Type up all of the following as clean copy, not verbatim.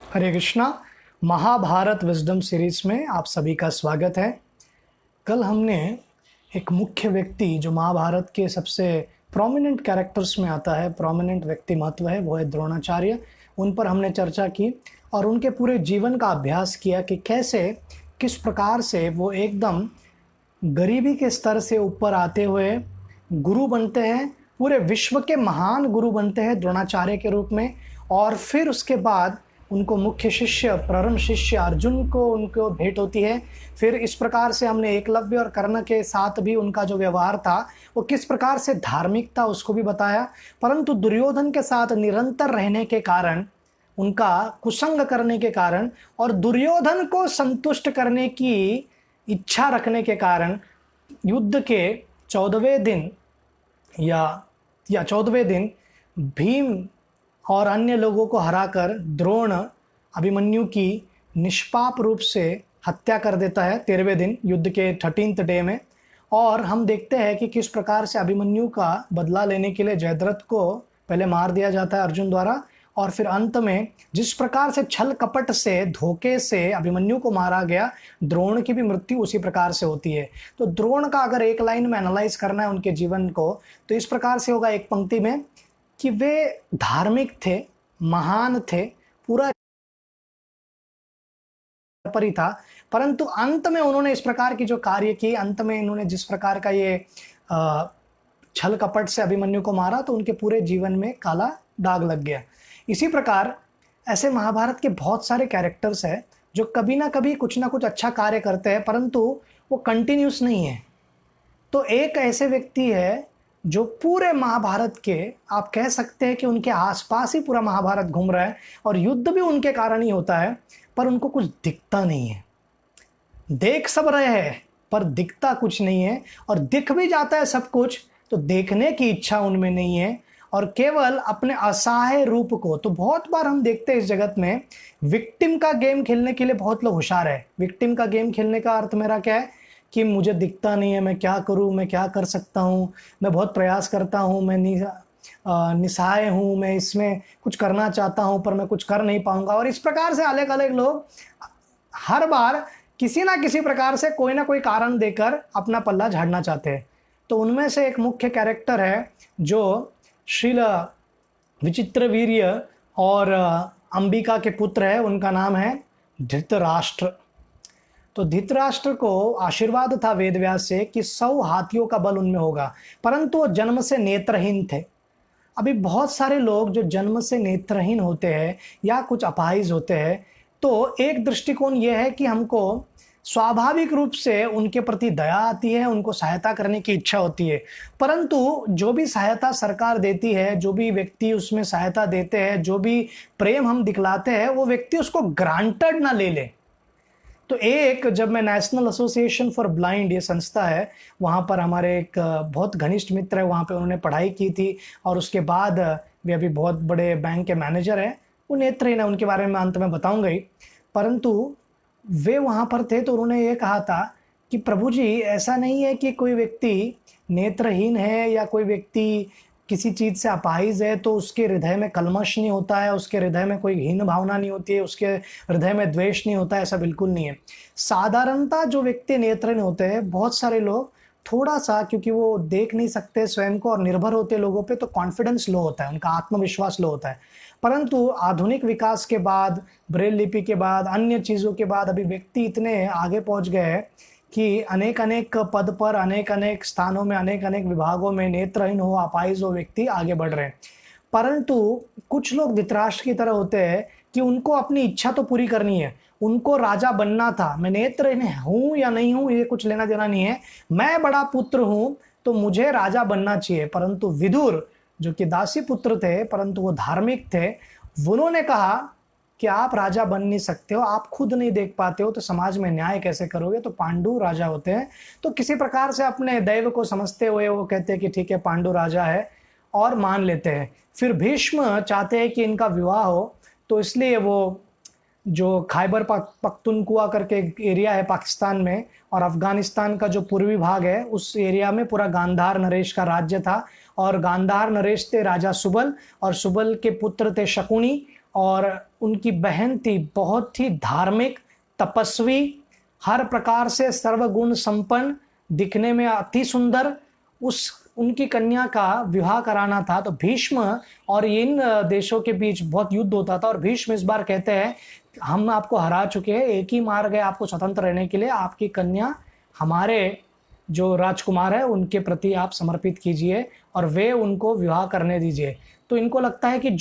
हरे Krishna. Mahabharat wisdom series में आप सभी का स्वागत है। कल हमने एक मुख्य व्यक्ति जो महाभारत के सबसे प्रोमिनेंट कैरेक्टर्स में आता है, प्रोमिनेंट व्यक्ति महत्व है, वो है द्रोणाचार्य। उन पर हमने चर्चा की और उनके पूरे जीवन का अभ्यास किया कि कैसे किस प्रकार से वो एकदम गरीबी के स्तर से ऊपर आते हुए गुरु बनते हैं, पूरे विश्व के महान गुरु बनते हैं द्रोणाचार्य के रूप में। और फिर उसके बाद उनको मुख्य शिष्य, परम शिष्य अर्जुन को उनको भेंट होती है। फिर इस प्रकार से हमने एकलव्य और कर्ण के साथ भी उनका जो व्यवहार था वो किस प्रकार से धार्मिक था उसको भी बताया। परंतु दुर्योधन के साथ निरंतर रहने के कारण, उनका कुसंग करने के कारण और दुर्योधन को संतुष्ट करने की इच्छा रखने के कारण युद्ध के 14वें दिन या 14वें दिन भीम और अन्य लोगों को हराकर द्रोण अभिमन्यु की निष्पाप रूप से हत्या कर देता है 13वें दिन युद्ध के 13th डे में। और हम देखते हैं कि किस प्रकार से अभिमन्यु का बदला लेने के लिए जयद्रथ को पहले मार दिया जाता है अर्जुन द्वारा, और फिर अंत में जिस प्रकार से छल कपट से, धोखे से अभिमन्यु को मारा गया, द्रोण की भी मृत्यु उसी प्रकार से होती है। तो द्रोण का अगर एक लाइन में एनालाइज करना है उनके जीवन को तो इस प्रकार से होगा एक पंक्ति में कि वे धार्मिक थे, महान थे, पूरा पर ही था, परंतु अंत में उन्होंने इस प्रकार की जो कार्य की, अंत में इन्होंने जिस प्रकार का ये छल कपट से अभिमन्यु को मारा तो उनके पूरे जीवन में काला दाग लग गया। इसी प्रकार ऐसे महाभारत के बहुत सारे कैरेक्टर्स हैं जो कभी ना कभी कुछ ना कुछ अच्छा कार्य करते हैं परंतु वो कंटिन्यूस नहीं है। तो एक ऐसे व्यक्ति है जो पूरे महाभारत के, आप कह सकते हैं कि उनके आसपास ही पूरा महाभारत घूम रहा है और युद्ध भी उनके कारण ही होता है, पर उनको कुछ दिखता नहीं है। देख सब रहे हैं पर दिखता कुछ नहीं है, और दिख भी जाता है सब कुछ तो देखने की इच्छा उनमें नहीं है, और केवल अपने असहाय रूप को। तो बहुत बार हम देखते हैं इस जगत में विक्टिम का गेम खेलने के लिए बहुत लोग होशियार है। विक्टिम का गेम खेलने का अर्थ मेरा क्या है कि मुझे दिखता नहीं है, मैं क्या करूं, मैं क्या कर सकता हूं, मैं बहुत प्रयास करता हूं, मैं निसहाय हूं, मैं इसमें कुछ करना चाहता हूं पर मैं कुछ कर नहीं पाऊंगा। और इस प्रकार से अलग अलग लोग हर बार किसी ना किसी प्रकार से कोई ना कोई कारण देकर अपना पल्ला झाड़ना चाहते हैं। तो उनमें से एक मुख्य कैरेक्टर है जो श्रील विचित्रवीर्य और अंबिका के पुत्र है, उनका नाम है धृतराष्ट्र। तो धृतराष्ट्र को आशीर्वाद था वेदव्यास से कि 100 हाथियों का बल उनमें होगा, परंतु वो जन्म से नेत्रहीन थे। अभी बहुत सारे लोग जो जन्म से नेत्रहीन होते हैं या कुछ अपाहिज होते हैं, तो एक दृष्टिकोण यह है कि हमको स्वाभाविक रूप से उनके प्रति दया आती है, उनको सहायता करने की इच्छा होती है। परंतु जो भी सहायता सरकार देती है, जो भी व्यक्ति उसमें सहायता देते हैं, जो भी प्रेम हम दिखलाते हैं, वो व्यक्ति उसको ग्रांटेड ना ले ले। तो एक, जब मैं नेशनल एसोसिएशन फॉर ब्लाइंड, ये संस्था है, वहाँ पर हमारे एक बहुत घनिष्ठ मित्र है, वहाँ पे उन्होंने पढ़ाई की थी और उसके बाद वे अभी बहुत बड़े बैंक के मैनेजर हैं। वो नेत्रहीन है, उनके बारे में अंत में बताऊंगा ही। परंतु वे वहाँ पर थे तो उन्होंने ये कहा था कि प्रभु जी, ऐसा नहीं है कि कोई व्यक्ति नेत्रहीन है या कोई व्यक्ति किसी चीज़ से अपाहिज है तो उसके हृदय में कलमश नहीं होता है, उसके हृदय में कोई हीन भावना नहीं होती है, उसके हृदय में द्वेष नहीं होता है। ऐसा बिल्कुल नहीं है। साधारणतः जो व्यक्ति नेत्रहीन होते हैं, बहुत सारे लोग थोड़ा सा, क्योंकि वो देख नहीं सकते स्वयं को और निर्भर होते लोगों पे, तो कॉन्फिडेंस लो होता है, उनका आत्मविश्वास लो होता है। परंतु आधुनिक विकास के बाद, ब्रेल लिपि के बाद, अन्य चीज़ों के बाद अभी व्यक्ति इतने आगे पहुंच गए हैं कि अनेक अनेक पद पर, अनेक अनेक स्थानों में, अनेक अनेक विभागों में नेत्रहीन हो, अपाहिज हो व्यक्ति आगे बढ़ रहे हैं। परंतु कुछ लोग धृतराष्ट्र की तरह होते हैं कि उनको अपनी इच्छा तो पूरी करनी है, उनको राजा बनना था। मैं नेत्रहीन हूँ या नहीं हूँ ये कुछ लेना देना नहीं है, मैं बड़ा पुत्र हूँ तो मुझे राजा बनना चाहिए। परंतु विदुर, जो कि दासी पुत्र थे परंतु वो धार्मिक थे, उन्होंने कहा कि आप राजा बन नहीं सकते हो, आप खुद नहीं देख पाते हो तो समाज में न्याय कैसे करोगे। तो पांडु राजा होते हैं। तो किसी प्रकार से अपने दैव को समझते हुए वो कहते हैं कि ठीक है, पांडु राजा है, और मान लेते हैं। फिर भीष्म चाहते हैं कि इनका विवाह हो, तो इसलिए वो जो खैबर पख्तूनख्वा करके एरिया है पाकिस्तान में, और अफगानिस्तान का जो पूर्वी भाग है, उस एरिया में पूरा गांधार नरेश का राज्य था। और गांधार नरेश थे राजा सुबल, और सुबल के पुत्र थे शकुनी, और उनकी बहन थी बहुत ही धार्मिक, तपस्वी, हर प्रकार से सर्वगुण संपन्न, दिखने में अति सुंदर। उस उनकी कन्या का विवाह कराना था, तो भीष्म और इन देशों के बीच बहुत युद्ध होता था और भीष्म इस बार कहते हैं हम आपको हरा चुके हैं, एक ही मार्ग है आपको स्वतंत्र रहने के लिए, आपकी कन्या हमारे जो राजकुमार है उनके प्रति आप समर्पित कीजिए और वे उनको विवाह करने दीजिए। तो इनको लगता है कि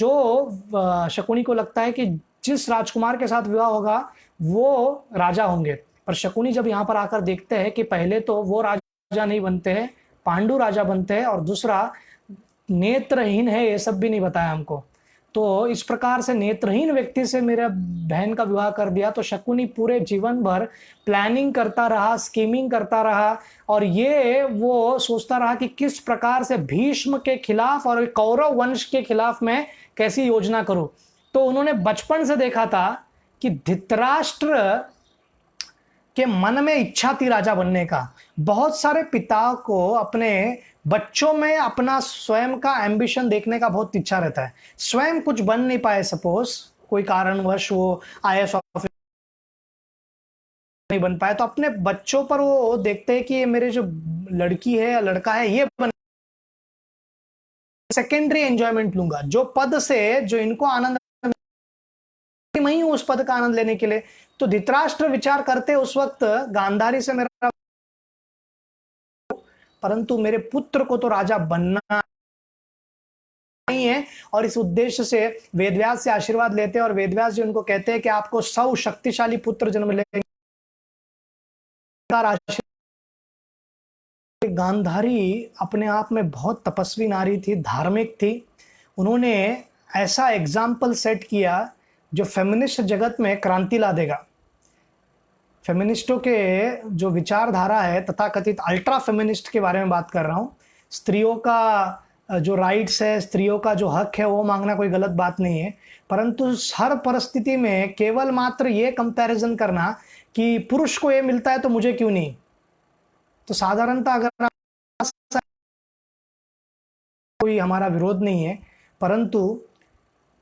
शकुनी को लगता है कि जिस राजकुमार के साथ विवाह होगा वो राजा होंगे, पर शकुनी जब यहाँ पर आकर देखते हैं कि पहले तो वो राजा नहीं बनते हैं, पांडु राजा बनते हैं, और दूसरा नेत्रहीन है, ये सब भी नहीं बताया हमको। तो इस प्रकार से नेत्रहीन व्यक्ति से मेरा बहन का विवाह कर दिया। तो शकुनी पूरे जीवन भर प्लानिंग करता रहा, स्कीमिंग करता रहा, और ये वो सोचता रहा कि किस प्रकार से भीष्म के खिलाफ और कौरव वंश के खिलाफ मैं कैसी योजना करूं। तो उन्होंने बचपन से देखा था कि धृतराष्ट्र के मन में इच्छा थी राजा बनने का। बहुत सारे पिता को अपने बच्चों में अपना स्वयं का एम्बिशन देखने का बहुत इच्छा रहता है। स्वयं कुछ बन नहीं पाए, सपोज कोई कारणवश वो आईएएस ऑफिसर नहीं बन पाए, तो अपने बच्चों पर वो देखते हैं कि ये मेरे जो लड़की है या लड़का है ये बन, सेकेंडरी एंजॉयमेंट लूंगा, जो पद से जो इनको आनंद, मैं ही हूं उस पद का आनंद लेने के लिए। तो धृतराष्ट्र विचार करते उस वक्त गांधारी से मेरा, परंतु मेरे पुत्र को तो राजा बनना नहीं है, और इस उद्देश्य से वेदव्यास से आशीर्वाद लेते हैं और वेदव्यास जी उनको कहते हैं कि आपको 100 शक्तिशाली पुत्र जन्म लेंगे। गांधारी अपने आप में बहुत तपस्वी नारी थी, धार्मिक थी। उन्होंने ऐसा एग्जाम्पल सेट किया जो फेमिनिस्ट जगत में क्रांति ला देगा। फेमिनिस्टों के जो विचारधारा है, तथाकथित अल्ट्रा फेमिनिस्ट के बारे में बात कर रहा हूँ। स्त्रियों का जो राइट्स है, स्त्रियों का जो हक है वो मांगना कोई गलत बात नहीं है, परंतु हर परिस्थिति में केवल मात्र ये कंपैरिजन करना कि पुरुष को ये मिलता है तो मुझे क्यों नहीं। तो साधारणतः अगर कोई हमारा विरोध नहीं है, परंतु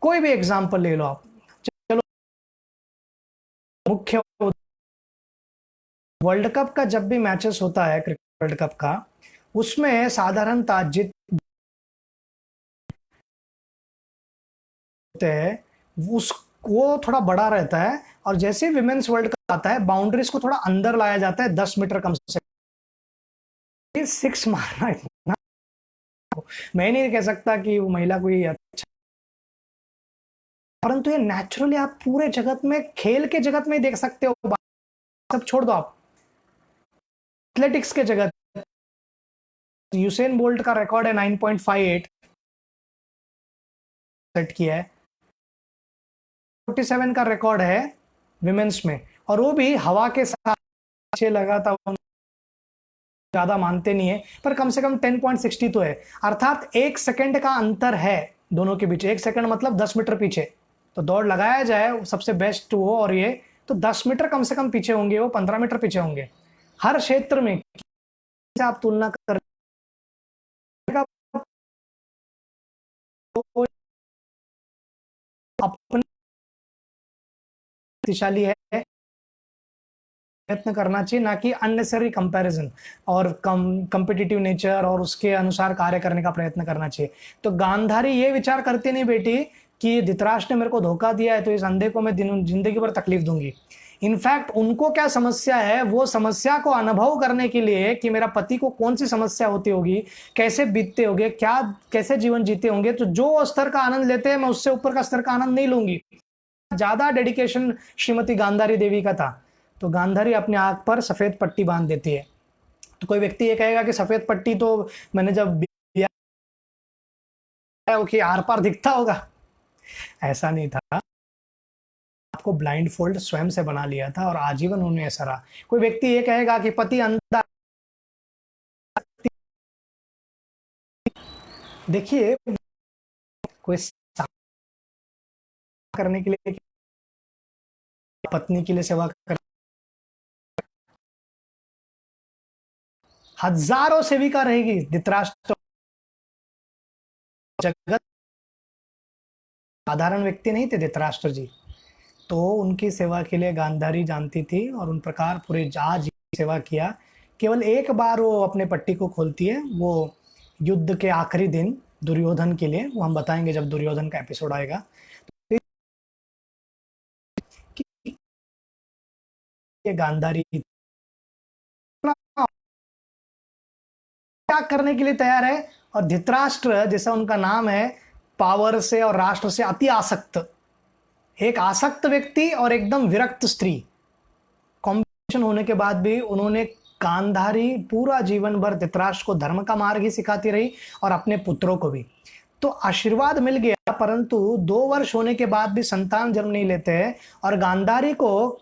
कोई भी एग्जाम्पल ले लो आप, चलो मुख्य वर्ल्ड कप का जब भी मैचेस होता है, क्रिकेट वर्ल्ड कप का, उसमें साधारणतः जीत होते हैं उस वो थोड़ा बड़ा रहता है, और जैसे विमेन्स वर्ल्ड कप आता है बाउंड्रीज को थोड़ा अंदर लाया जाता है, 10 मीटर कम से 6 मारना इतना, मैं नहीं कह सकता कि वो महिला कोई अच्छा, परंतु ये नेचुरली आप पूरे जगत में, खेल के जगत में देख सकते हो। सब छोड़ दो आप, एथलेटिक्स के जगत, यूसेन बोल्ट का रिकॉर्ड है 9.58 सेट किया है, 47 का रिकॉर्ड है विमेंस में, और वो भी हवा के साथ अच्छे लगा था, ज्यादा मानते नहीं है, पर कम से कम 10.60 तो है, अर्थात 1 सेकंड का अंतर है दोनों के बीच। 1 सेकंड मतलब 10 मीटर पीछे, तो दौड़ लगाया जाए सबसे बेस्ट वो, और ये तो 10 मीटर कम से कम पीछे होंगे, वो 15 मीटर पीछे होंगे हर क्षेत्र में। आप तुलना कर अपनी शक्तिशाली है, प्रयत्न करना चाहिए, ना कि अननेसेसरी कंपैरिजन और कंपिटिटिव नेचर और उसके अनुसार कार्य करने का प्रयत्न करना चाहिए। तो गांधारी ये विचार करती नहीं बेटी कि धृतराष्ट्र ने मेरे को धोखा दिया है तो इस अंधे को मैं जिंदगी भर तकलीफ दूंगी। इनफैक्ट उनको क्या समस्या है, वो समस्या को अनुभव करने के लिए कि मेरा पति को कौन सी समस्या होती होगी, कैसे बीतते होंगे, क्या कैसे जीवन जीते होंगे, तो जो स्तर का आनंद लेते हैं मैं उससे ऊपर का स्तर का आनंद नहीं लूंगी। ज्यादा डेडिकेशन श्रीमती गांधारी देवी का था। तो गांधारी अपने आंख पर सफेद पट्टी बांध देती है। तो कोई व्यक्ति ये कहेगा कि सफेद पट्टी तो मैंने जब कि आर पार दिखता होगा, ऐसा नहीं था, आपको ब्लाइंड फोल्ड स्वयं से बना लिया था और आजीवन उन्होंने ऐसा रहा। कोई व्यक्ति ये कहेगा कि पति अंधा, देखिए कोई करने के लिए, पत्नी के लिए सेवा कर, हजारों सेविका रहेगी। धृतराष्ट्र जगत साधारण व्यक्ति नहीं थे धृतराष्ट्र जी, तो उनकी सेवा के लिए गांधारी जानती थी और उन प्रकार पूरे जहाज की सेवा किया। केवल एक बार वो अपने पट्टी को खोलती है, वो युद्ध के आखिरी दिन दुर्योधन के लिए, वो हम बताएंगे जब दुर्योधन का एपिसोड आएगा। तो ये गांधारी क्या करने के लिए तैयार है, और धृतराष्ट्र जैसा उनका नाम है, पावर से और राष्ट्र से अति आसक्त, एक आसक्त व्यक्ति और एकदम विरक्त स्त्री कॉम्बिनेशन होने के बाद भी उन्होंने गांधारी पूरा जीवन भर धृतराष्ट्र को धर्म का मार्ग ही सिखाती रही और अपने पुत्रों को भी। तो आशीर्वाद मिल गया, परंतु 2 वर्ष होने के बाद भी संतान जन्म नहीं लेते हैं, और गांधारी को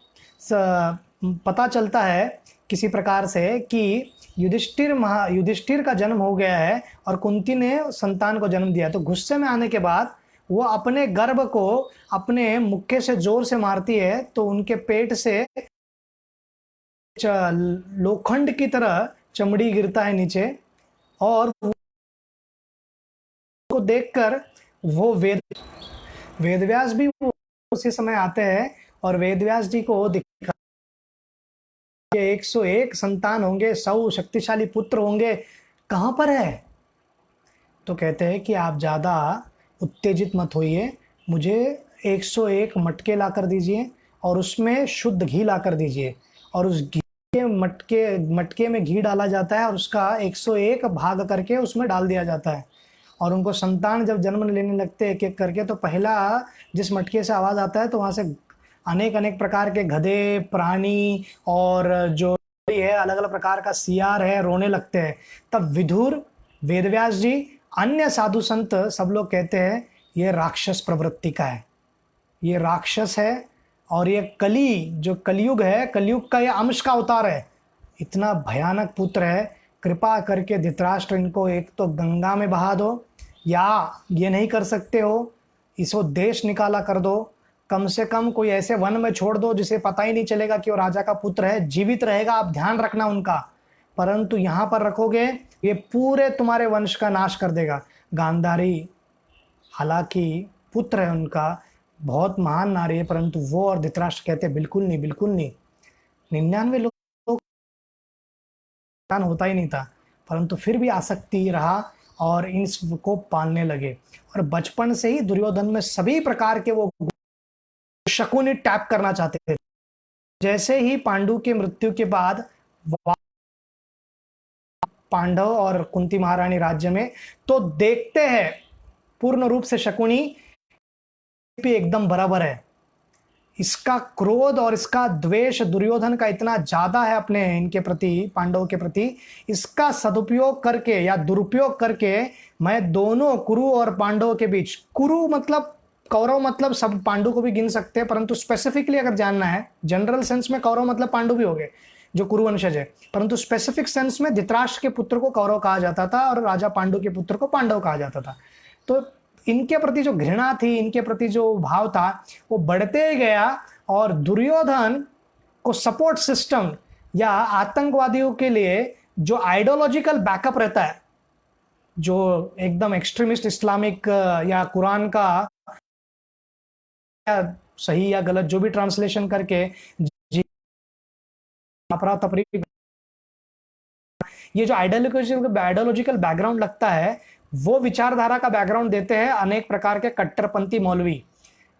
पता चलता है किसी प्रकार से कि युधिष्ठिर का जन्म हो गया है और कुंती ने संतान को जन्म दिया। तो गुस्से में आने के बाद वो अपने गर्भ को अपने मुक्के से जोर से मारती है, तो उनके पेट से लोखंड की तरह चमड़ी गिरता है नीचे, और को देखकर वो वेदव्यास भी उसी समय आते हैं और वेदव्यास जी को दिखा 101 संतान होंगे, 100 शक्तिशाली पुत्र होंगे, कहां पर है? तो कहते हैं कि आप ज़्यादा उत्तेजित मत होइए, मुझे 101 मटके ला कर दीजिए और उसमें शुद्ध घी ला कर दीजिए, और उस घी के मटके में घी डाला जाता है और उसका 101 भाग करके उसमें डाल दिया जाता है, और उनको संतान जब जन्म लेने लगते एक एक करके, तो पहला जिस मटके से आवाज़ आता है तो वहाँ से अनेक अनेक प्रकार के गधे, प्राणी और जो है अलग अलग प्रकार का सियार है, रोने लगते हैं। तब विदुर, वेदव्यास जी, अन्य साधु संत सब लोग कहते हैं ये राक्षस प्रवृत्ति का है, ये राक्षस है, और ये जो कलयुग है, कलयुग का ये अंश का अवतार है, इतना भयानक पुत्र है, कृपा करके धृतराष्ट्र इनको एक तो गंगा में बहा दो, या ये नहीं कर सकते हो इसको देश निकाला कर दो, कम से कम कोई ऐसे वन में छोड़ दो जिसे पता ही नहीं चलेगा कि वो राजा का पुत्र है, जीवित रहेगा, आप ध्यान रखना उनका, परंतु यहाँ पर रखोगे ये पूरे तुम्हारे वंश का नाश कर देगा। गांधारी हालांकि पुत्र है उनका, बहुत महान नारी है, परंतु वो और धृतराष्ट्र कहते हैं बिल्कुल नहीं, बिल्कुल नहीं। 99 लोग होता ही नहीं था, परंतु फिर भी आसक्ति रहा और इनको पालने लगे, और बचपन से ही दुर्योधन में सभी प्रकार के वो शकुनी टैप करना चाहते थे। जैसे ही पांडु के मृत्यु के बाद पांडव और कुंती महारानी राज्य में, तो देखते हैं पूर्ण रूप से शकुनी भी एकदम बराबर है। इसका क्रोध और इसका द्वेष दुर्योधन का इतना ज्यादा है अपने इनके प्रति, पांडवों के प्रति, इसका सदुपयोग करके या दुरुपयोग करके मैं दोनों कुरु और पांडवों के बीच, कुरु मतलब कौरव मतलब सब पांडु को भी गिन सकते हैं, परंतु स्पेसिफिकली अगर जानना है, जनरल सेंस में कौरव मतलब पांडु भी हो गए जो कुरु वंशज है, परंतु स्पेसिफिक सेंस में धृतराष्ट्र के पुत्र को कौरव कहा जाता था और राजा पांडु के पुत्र को पांडव कहा जाता था। तो इनके प्रति जो घृणा थी, इनके प्रति जो भाव था, वो बढ़ते ही गया, और दुर्योधन को सपोर्ट सिस्टम या आतंकवादियों के लिए जो आइडियोलॉजिकल बैकअप रहता है, जो एकदम एक्सट्रीमिस्ट इस्लामिक या कुरान का या सही या गलत जो भी ट्रांसलेशन करके अफरा तफरी, ये जो आइडियोलॉजिकल बैकग्राउंड लगता है, वो विचारधारा का बैकग्राउंड देते हैं अनेक प्रकार के कट्टरपंथी मौलवी।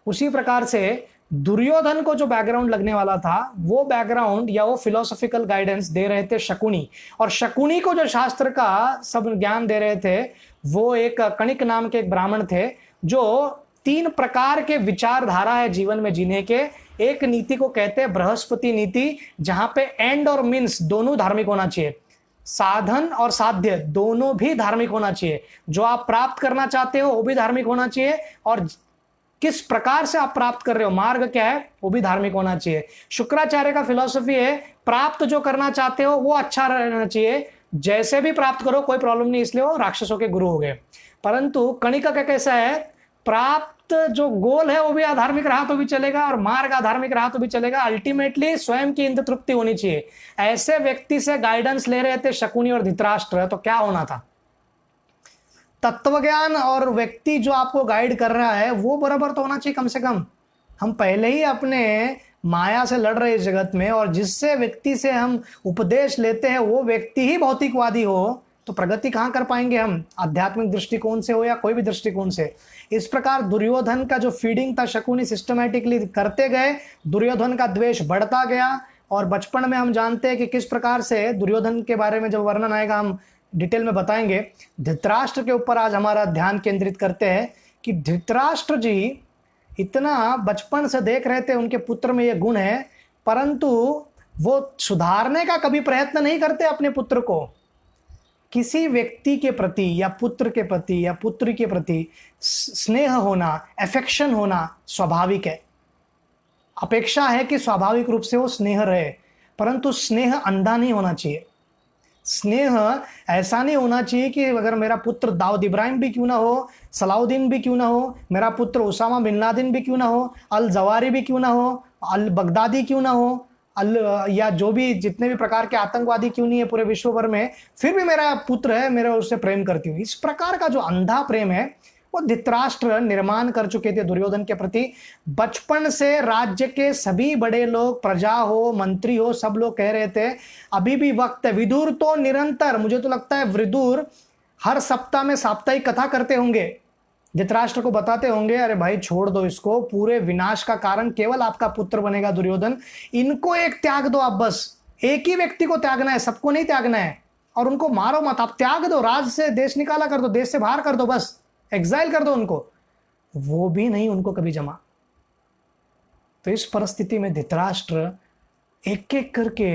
उसी प्रकार से दुर्योधन को जो बैकग्राउंड लगने वाला था, वो बैकग्राउंड या वो फिलोसॉफिकल गाइडेंस दे रहे थे शकुनी, और शकुनी को जो शास्त्र का सब ज्ञान दे रहे थे वो एक कणिक नाम के एक ब्राह्मण थे, जो 3 प्रकार के विचारधारा है जीवन में जीने के। एक नीति को कहते हैं बृहस्पति नीति, जहां पे एंड और मीन्स दोनों धार्मिक होना चाहिए, साधन और साध्य दोनों भी धार्मिक होना चाहिए, जो आप प्राप्त करना चाहते हो वो भी धार्मिक होना चाहिए, और किस प्रकार से आप प्राप्त कर रहे हो, मार्ग क्या है, वो भी धार्मिक होना चाहिए। शुक्राचार्य का फिलॉसफी है प्राप्त जो करना चाहते हो वो अच्छा रहना चाहिए, जैसे भी प्राप्त करो कोई प्रॉब्लम नहीं, इसलिए वो राक्षसों के गुरु हो गए। परंतु कणिका का कैसा है, प्राप्त जो गोल है वो भी अधार्मिक रहा तो भी चलेगा और मार्ग अधार्मिक रहा तो भी चलेगा, अल्टीमेटली स्वयं की इंद्र तृप्ति होनी चाहिए। ऐसे व्यक्ति से गाइडेंस ले रहे थे शकुनी और धृतराष्ट्र, तो क्या होना था, तत्वज्ञान और व्यक्ति जो आपको गाइड कर रहा है वो बराबर तो होना चाहिए कम से कम। हम पहले ही अपने माया से लड़ रहे इस जगत में, और जिससे व्यक्ति से हम उपदेश लेते हैं वो व्यक्ति ही भौतिकवादी हो, तो प्रगति कहाँ कर पाएंगे हम, आध्यात्मिक दृष्टिकोण से हो या कोई भी दृष्टिकोण से। इस प्रकार दुर्योधन का जो फीडिंग था शकुनी सिस्टमैटिकली करते गए, दुर्योधन का द्वेष बढ़ता गया। और बचपन में हम जानते हैं कि किस प्रकार से दुर्योधन के बारे में जब वर्णन आएगा हम डिटेल में बताएंगे। धृतराष्ट्र के ऊपर आज हमारा ध्यान केंद्रित करते हैं कि धृतराष्ट्र जी इतना बचपन से देख रहे थे उनके पुत्र में ये गुण है, परंतु वो सुधारने का कभी प्रयत्न नहीं करते अपने पुत्र को। किसी व्यक्ति के प्रति या पुत्र के प्रति या पुत्री के प्रति स्नेह होना, अफेक्शन होना स्वाभाविक है। अपेक्षा है कि स्वाभाविक रूप से वो स्नेह रहे, परंतु स्नेह अंधा नहीं होना चाहिए। स्नेह ऐसा नहीं होना चाहिए कि अगर मेरा पुत्र दाऊद इब्राहिम भी क्यों ना हो, सलाउद्दीन भी क्यों ना हो, मेरा पुत्र उसामा बिन लादेन भी क्यों ना हो, अल जवारी भी क्यों ना हो, अल बगदादी क्यों ना हो, या जो भी जितने भी प्रकार के आतंकवादी क्यों नहीं है पूरे विश्व भर में, फिर भी मेरा पुत्र है, मेरा उससे प्रेम करती हूँ। इस प्रकार का जो अंधा प्रेम है वो धृतराष्ट्र निर्माण कर चुके थे दुर्योधन के प्रति। बचपन से राज्य के सभी बड़े लोग, प्रजा हो, मंत्री हो, सब लोग कह रहे थे अभी भी वक्त है। विदुर तो निरंतर, मुझे तो लगता है विदुर हर सप्ताह में साप्ताहिक कथा करते होंगे, धृतराष्ट्र को बताते होंगे अरे भाई छोड़ दो इसको, पूरे विनाश का कारण केवल आपका पुत्र बनेगा दुर्योधन, इनको एक त्याग दो आप, बस एक ही व्यक्ति को त्यागना है, सबको नहीं त्यागना है, और उनको मारो मत, आप त्याग दो, राज से देश निकाला कर दो, देश से बाहर कर दो, बस एग्जाइल कर दो उनको। वो भी नहीं उनको कभी जमा। तो इस परिस्थिति में धृतराष्ट्र एक एक करके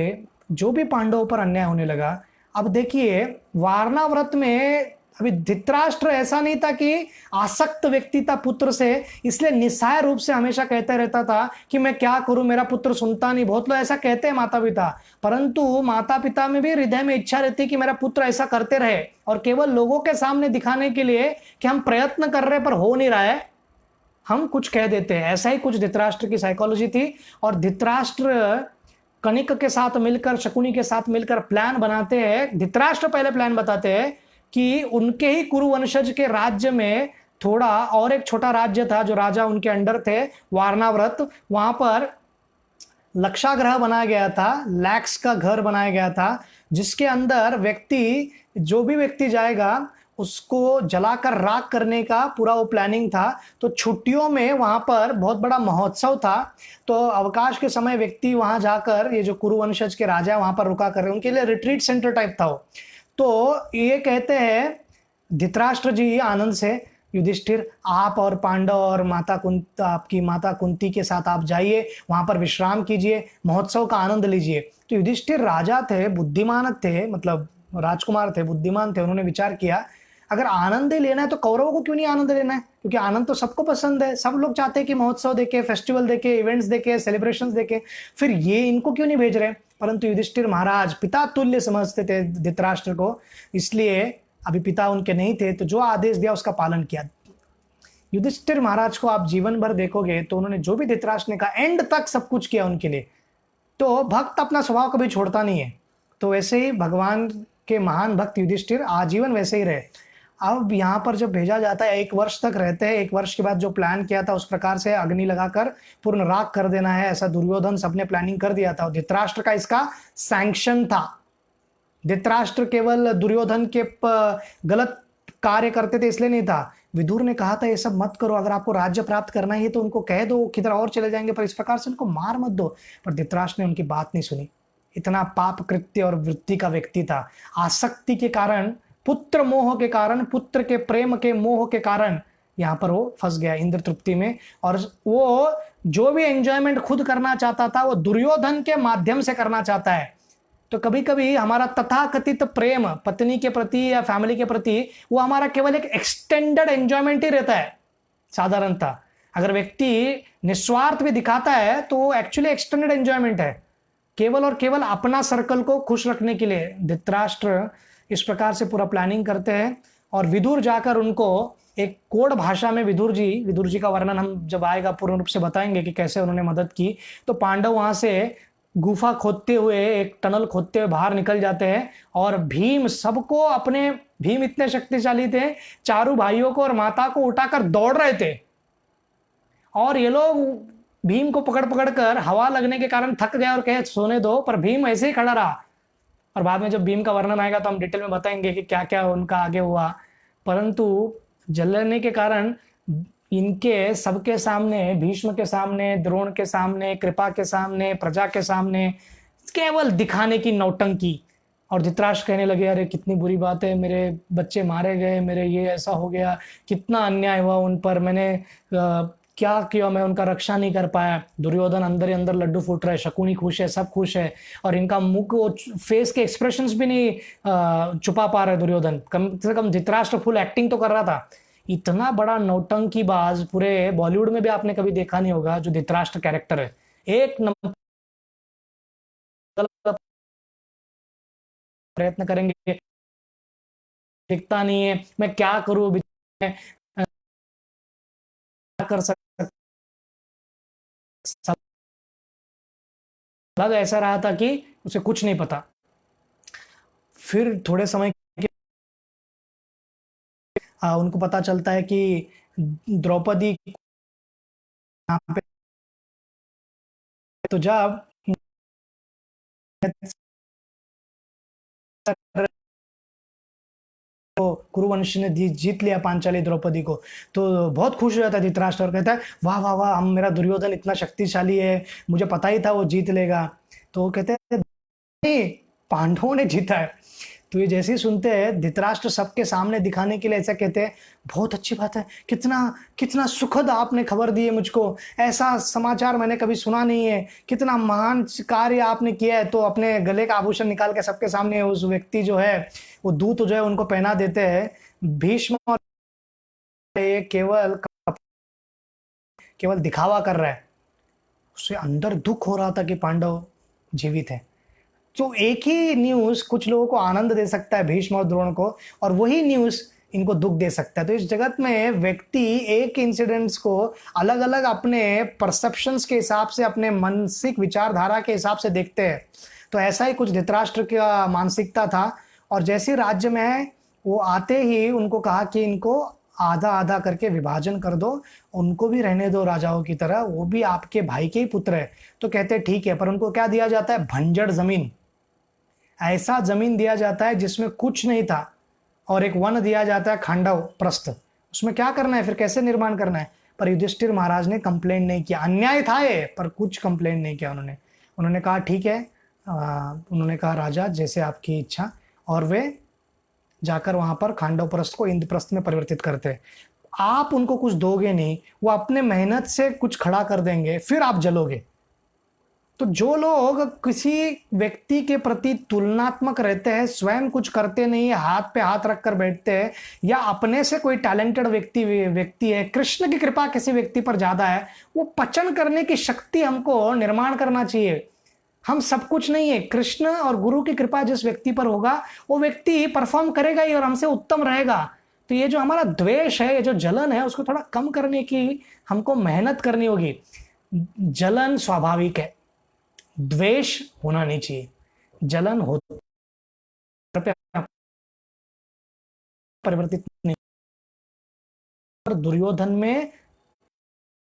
जो भी पांडवों पर अन्याय होने लगा। अब देखिए वारणा व्रत में अभी धृतराष्ट्र ऐसा नहीं था कि आसक्त व्यक्ति था पुत्र से, इसलिए निस्सहाय रूप से हमेशा कहते रहता था कि मैं क्या करूं, मेरा पुत्र सुनता नहीं। बहुत लोग ऐसा कहते हैं माता पिता, परंतु माता पिता में भी हृदय में इच्छा रहती है कि मेरा पुत्र ऐसा करते रहे, और केवल लोगों के सामने दिखाने के लिए कि हम प्रयत्न कर रहे पर हो नहीं रहा है, हम कुछ कह देते हैं। ऐसा ही कुछ धृतराष्ट्र की साइकोलॉजी थी। और धृतराष्ट्र कनिक के साथ मिलकर, शकुनी के साथ मिलकर प्लान बनाते हैं। धृतराष्ट्र पहले प्लान बताते हैं कि उनके ही कुरु वंशज के राज्य में थोड़ा और एक छोटा राज्य था जो राजा उनके अंडर थे, वारणाव्रत, वहां पर लक्षाग्रह बनाया गया था, लैक्स का घर बनाया गया था, जिसके अंदर व्यक्ति, जो भी व्यक्ति जाएगा उसको जलाकर राख करने का पूरा वो प्लानिंग था। तो छुट्टियों में वहां पर बहुत बड़ा महोत्सव था, तो अवकाश के समय व्यक्ति वहां जाकर, ये जो कुरु वंशज के राजा वहां पर रुका कर रहे, उनके लिए रिट्रीट सेंटर टाइप था वो। तो ये कहते हैं धृतराष्ट्र जी आनंद से, युधिष्ठिर आप और पांडव और आपकी माता कुंती के साथ आप जाइए, वहां पर विश्राम कीजिए, महोत्सव का आनंद लीजिए। तो युधिष्ठिर राजा थे, बुद्धिमान थे, मतलब राजकुमार थे, बुद्धिमान थे। उन्होंने विचार किया अगर आनंद ही लेना है तो कौरवों को क्यों नहीं आनंद लेना है, क्योंकि आनंद तो सबको पसंद है, सब लोग चाहते हैं कि महोत्सव देखे, फेस्टिवल देखे, इवेंट्स देखे, सेलिब्रेशंस देखे, फिर ये इनको क्यों नहीं भेज रहे। परंतु युधिष्ठिर महाराज पिता तुल्य समझते थे धृतराष्ट्र को, इसलिए अभी पिता उनके नहीं थे, तो जो आदेश दिया उसका पालन किया। युधिष्ठिर महाराज को आप जीवन भर देखोगे तो उन्होंने जो भी धृतराष्ट्र ने कहा एंड तक सब कुछ किया उनके लिए। तो भक्त अपना स्वभाव कभी छोड़ता नहीं है, तो वैसे ही भगवान के महान भक्त युधिष्ठिर आजीवन वैसे ही रहे। अब यहाँ पर जब भेजा जाता है 1 वर्ष तक रहते हैं, 1 वर्ष के बाद जो प्लान किया था उस प्रकार से अग्नि लगाकर पूर्ण राख कर देना है, ऐसा दुर्योधन सबने प्लानिंग कर दिया था। और धृतराष्ट्र का इसका सैंक्शन था। धृतराष्ट्र केवल दुर्योधन के गलत कार्य करते थे इसलिए नहीं था, विदुर ने कहा था ये सब मत करो, अगर आपको राज्य प्राप्त करना ही है तो उनको कह दो किधर और चले जाएंगे, पर इस प्रकार से उनको मार मत दो। पर धृतराष्ट्र ने उनकी बात नहीं सुनी। इतना पाप कृत्य और वृत्ति का व्यक्ति था। आसक्ति के कारण, पुत्र मोह के कारण, पुत्र के प्रेम के मोह के कारण यहाँ पर वो फंस गया इंद्र तृप्ति में। और वो जो भी एंजॉयमेंट खुद करना चाहता था वो दुर्योधन के माध्यम से करना चाहता है। तो कभी कभी हमारा तथाकथित प्रेम पत्नी के प्रति या फैमिली के प्रति वो हमारा केवल एक एक्सटेंडेड एंजॉयमेंट ही रहता है साधारणतः। अगर व्यक्ति निस्वार्थ भी दिखाता है तो वो एक्चुअली एक्सटेंडेड एंजॉयमेंट है, केवल और केवल अपना सर्कल को खुश रखने के लिए। धृतराष्ट्र इस प्रकार से पूरा प्लानिंग करते हैं और विदुर जाकर उनको एक कोड भाषा में, विदुर जी का वर्णन हम जब आएगा पूर्ण रूप से बताएंगे कि कैसे उन्होंने मदद की। तो पांडव वहां से गुफा खोदते हुए, एक टनल खोदते हुए बाहर निकल जाते हैं और भीम सबको अपने, भीम इतने शक्तिशाली थे, चारों भाइयों को और माता को उठाकर दौड़ रहे थे। और ये लोग भीम को पकड़ पकड़ कर हवा लगने के कारण थक गया और कहे सोने दो, पर भीम ऐसे ही खड़ा रहा। और बाद में जब भीम का वर्णन आएगा तो हम डिटेल में बताएंगे कि क्या क्या उनका आगे हुआ। परंतु जलने के कारण इनके सबके सामने, भीष्म के सामने, द्रोण के सामने, कृपा के सामने, प्रजा के सामने केवल दिखाने की नौटंकी। और धृतराष्ट्र कहने लगे अरे कितनी बुरी बात है, मेरे बच्चे मारे गए, मेरे ये ऐसा हो गया, कितना अन्याय हुआ उन पर, मैंने क्या किया, मैं उनका रक्षा नहीं कर पाया। दुर्योधन अंदर ही अंदर लड्डू फूट रहा है, शकुनी खुश है, सब खुश है, और इनका मुख, फेस के एक्सप्रेशंस भी नहीं छुपा पा रहे दुर्योधन। कम से कम धृतराष्ट्र फुल एक्टिंग तो कर रहा था। इतना बड़ा नौटंकीबाज पूरे बॉलीवुड में भी आपने कभी देखा नहीं होगा जो धृतराष्ट्र कैरेक्टर है। एक नंबर प्रयत्न करेंगे, दिखता नहीं है, मैं क्या करूं, मैं क्या कर सकता। सब ऐसा रहा था कि उसे कुछ नहीं पता। फिर थोड़े समय उनको पता चलता है कि द्रौपदी यहाँ पे, तो जब तो कुरुवंश ने जीत लिया पांचाली द्रौपदी को, तो बहुत खुश हो जाता है धृतराष्ट्र और कहता है वाह वाह वाह, हम, मेरा दुर्योधन इतना शक्तिशाली है, मुझे पता ही था वो जीत लेगा। तो वो कहते हैं नहीं, पांडवों ने जीता है। तो ये जैसे ही सुनते हैं, धृतराष्ट्र सबके सामने दिखाने के लिए ऐसा कहते हैं बहुत अच्छी बात है, कितना कितना सुखद आपने खबर दी है मुझको, ऐसा समाचार मैंने कभी सुना नहीं है, कितना महान कार्य आपने किया है। तो अपने गले का आभूषण निकाल के सबके सामने उस व्यक्ति जो है, वो दूत जो है उनको पहना देते हैं। भीष्म और ये केवल केवल दिखावा कर रहा है, उसे अंदर दुख हो रहा था कि पांडव जीवित है। तो एक ही न्यूज कुछ लोगों को आनंद दे सकता है, भीष्म और द्रोण को, और वही न्यूज इनको दुख दे सकता है। तो इस जगत में व्यक्ति एक इंसिडेंट्स को अलग अलग अपने परसेप्शंस के हिसाब से, अपने मानसिक विचारधारा के हिसाब से देखते हैं। तो ऐसा ही कुछ धृतराष्ट्र का मानसिकता था। और जैसे राज्य में वो आते ही उनको कहा कि इनको आधा आधा करके विभाजन कर दो, उनको भी रहने दो राजाओं की तरह, वो भी आपके भाई के ही पुत्र है। तो कहते हैं ठीक है, पर उनको क्या दिया जाता है, भंजर जमीन। ऐसा जमीन दिया जाता है जिसमें कुछ नहीं था, और एक वन दिया जाता है खांडव प्रस्थ, उसमें क्या करना है, फिर कैसे निर्माण करना है। पर युधिष्ठिर महाराज ने कंप्लेन नहीं किया, अन्याय था ये, पर कुछ कंप्लेन नहीं किया उन्होंने। उन्होंने कहा ठीक है, उन्होंने कहा राजा जैसे आपकी इच्छा, और वे जाकर वहां पर खांडव प्रस्थ को इंद्रप्रस्थ में परिवर्तित करते। आप उनको कुछ दोगे नहीं, वो अपने मेहनत से कुछ खड़ा कर देंगे, फिर आप जलोगे। तो जो लोग किसी व्यक्ति के प्रति तुलनात्मक रहते हैं, स्वयं कुछ करते नहीं है, हाथ पे हाथ रखकर बैठते हैं, या अपने से कोई टैलेंटेड व्यक्ति है, कृष्ण की कृपा किसी व्यक्ति पर ज्यादा है, वो पचन करने की शक्ति हमको निर्माण करना चाहिए। हम सब कुछ नहीं है, कृष्ण और गुरु की कृपा जिस व्यक्ति पर होगा वो व्यक्ति परफॉर्म करेगा ही और हमसे उत्तम रहेगा। तो ये जो हमारा द्वेष है, ये जो जलन है, उसको थोड़ा कम करने की हमको मेहनत करनी होगी। जलन स्वाभाविक है, द्वेष होना नहीं चाहिए। जलन हो परिवर्तित नहीं, पर दुर्योधन में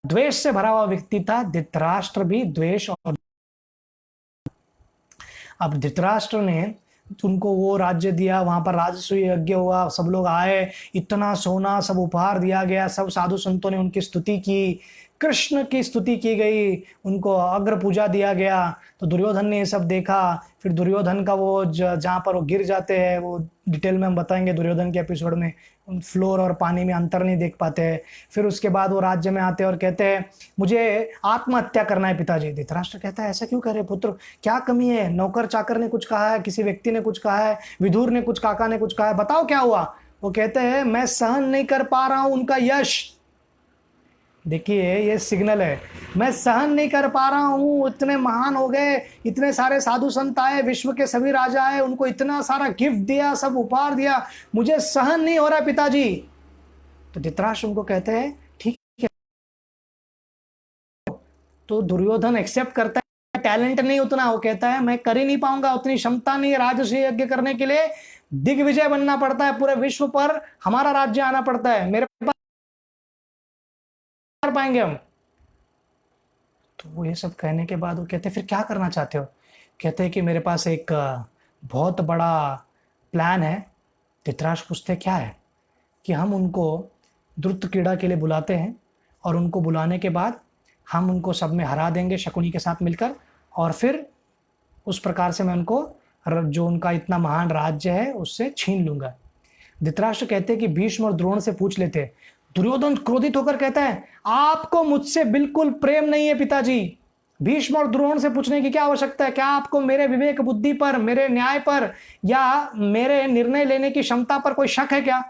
द्वेष से भरा हुआ व्यक्ति था, धृतराष्ट्र भी द्वेष। और अब धृतराष्ट्र ने उनको वो राज्य दिया, वहां पर राजसूय यज्ञ हुआ, सब लोग आए, इतना सोना सब उपहार दिया गया, सब साधु संतों ने उनकी स्तुति की, कृष्ण की स्तुति की गई, उनको अग्र पूजा दिया गया। तो दुर्योधन ने ये सब देखा। फिर दुर्योधन का वो जहाँ पर वो गिर जाते हैं, वो डिटेल में हम बताएंगे दुर्योधन के एपिसोड में, फ्लोर और पानी में अंतर नहीं देख पाते हैं। फिर उसके बाद वो राज्य में आते हैं और कहते हैं मुझे आत्महत्या करना है पिताजी। धृतराष्ट्र कहता है ऐसा क्यों करे पुत्र, क्या कमी है, नौकर चाकर ने कुछ कहा है, किसी व्यक्ति ने कुछ कहा है, विदुर ने कुछ, काका ने कुछ कहा है, बताओ क्या हुआ। वो कहते हैं मैं सहन नहीं कर पा रहा हूं उनका यश। देखिए ये सिग्नल है, मैं सहन नहीं कर पा रहा हूं, इतने महान हो गए, इतने सारे साधु संत आए, विश्व के सभी राजा आए, उनको इतना सारा गिफ्ट दिया, सब उपहार दिया, मुझे सहन नहीं हो रहा पिताजी। तो धृतराष्ट्र उनको कहते हैं ठीक है। तो दुर्योधन एक्सेप्ट करता है, टैलेंट नहीं उतना, वो कहता है मैं कर ही नहीं पाऊंगा, उतनी क्षमता नहीं है राजसूय यज्ञ करने के लिए, दिग्विजय बनना पड़ता है, पूरे विश्व पर हमारा राज्य आना पड़ता है, मेरे पास कर पाएंगे हम। तो वो ये सब कहने के बाद वो कहते फिर क्या करना चाहते हो? कहते हैं कि मेरे पास एक बहुत बड़ा प्लान है। धृतराष्ट्र पूछते क्या है? कि हम उनको द्रुत क्रीड़ा के लिए बुलाते हैं और उनको बुलाने के बाद हम उनको सब में हरा देंगे शकुनी के साथ मिलकर, और फिर उस प्रकार से मैं उनको जो उनका इतना महान राज्य है उससे छीन लूंगा। धृतराष्ट्र कहते हैं कि भीष्म और द्रोण से पूछ लेते। दुर्योधन क्रोधित होकर कहता है आपको मुझसे बिल्कुल प्रेम नहीं है पिताजी। भीष्म और द्रोण से पूछने की क्या आवश्यकता है? क्या आपको मेरे विवेक बुद्धि पर, मेरे न्याय पर या मेरे निर्णय लेने की क्षमता पर कोई शक है क्या?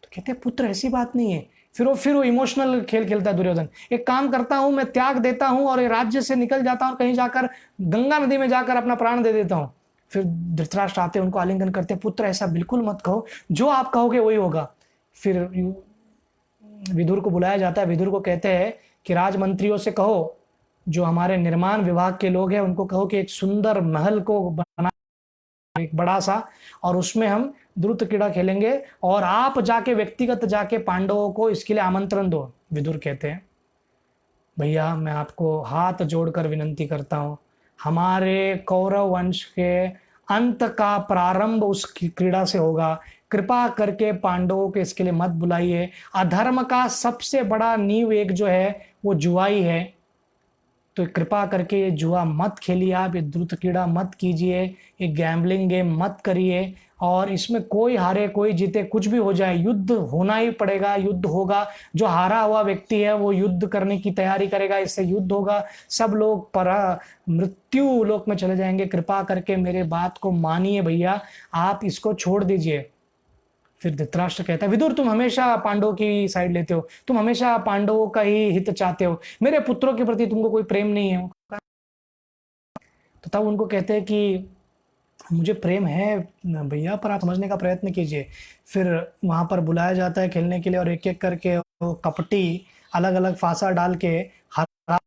तो कहते हैं पुत्र ऐसी बात नहीं है। फिर वो इमोशनल खेल खेलता है दुर्योधन। एक काम करता हूं, मैं त्याग देता हूं और राज्य से निकल जाता हूं, कहीं जाकर गंगा नदी में जाकर अपना प्राण दे देता हूं। फिर धृतराष्ट्र आते, उनको आलिंगन करते, पुत्र ऐसा बिल्कुल मत कहो, जो आप कहोगे वही होगा। फिर विदुर को बुलाया जाता है। विदुर को कहते हैं कि राजमंत्रियों से कहो, जो हमारे निर्माण विभाग के लोग हैं उनको कहो कि एक सुंदर महल को बना, एक बड़ा सा, और उसमें हम द्रुत क्रीड़ा खेलेंगे और आप जाके व्यक्तिगत जाके पांडवों को इसके लिए आमंत्रण दो। विदुर कहते हैं भैया मैं आपको हाथ जोड़कर विनंती करता हूं, हमारे कौरव वंश के अंत का प्रारंभ उस क्रीड़ा से होगा, कृपा करके पांडवों के इसके लिए मत बुलाइए। अधर्म का सबसे बड़ा नींव एक जो है वो जुआई है, तो कृपा करके ये जुआ मत खेलिए, आप ये द्रुत क्रीड़ा मत कीजिए, ये गैम्बलिंग गेम मत करिए, और इसमें कोई हारे कोई जीते कुछ भी हो जाए, युद्ध होना ही पड़ेगा, युद्ध होगा। जो हारा हुआ व्यक्ति है वो युद्ध करने की तैयारी करेगा, इससे युद्ध होगा, सब लोग पर मृत्यु लोक में चले जाएंगे। कृपा करके मेरे बात को मानिए भैया, आप इसको छोड़ दीजिए। फिर धृतराष्ट्र कहता है विदुर तुम हमेशा पांडवों की साइड लेते हो, तुम हमेशा पांडवों का ही हित चाहते हो, मेरे पुत्रों के प्रति तुमको कोई प्रेम नहीं है। तो तब उनको कहते हैं कि मुझे प्रेम है भैया, पर आप समझने का प्रयत्न कीजिए। फिर वहां पर बुलाया जाता है खेलने के लिए, और एक एक करके वो कपटी अलग अलग फांसा डाल के हरा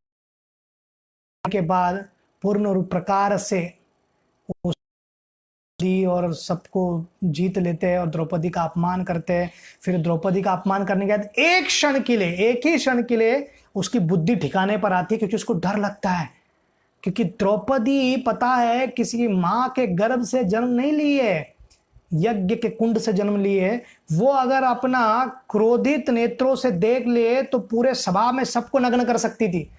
के बाद पूर्ण प्रकार से और सबको जीत लेते हैं और द्रौपदी का अपमान करते हैं। फिर द्रौपदी का अपमान करने के बाद एक क्षण के लिए, एक ही क्षण के लिए उसकी बुद्धि ठिकाने पर आती है, क्योंकि उसको डर लगता है, क्योंकि द्रौपदी पता है किसी मां के गर्भ से जन्म नहीं ली है, यज्ञ के कुंड से जन्म ली है। वो अगर अपना क्रोधित नेत्रों से देख ले तो पूरे सभा में सबको नग्न कर सकती थी,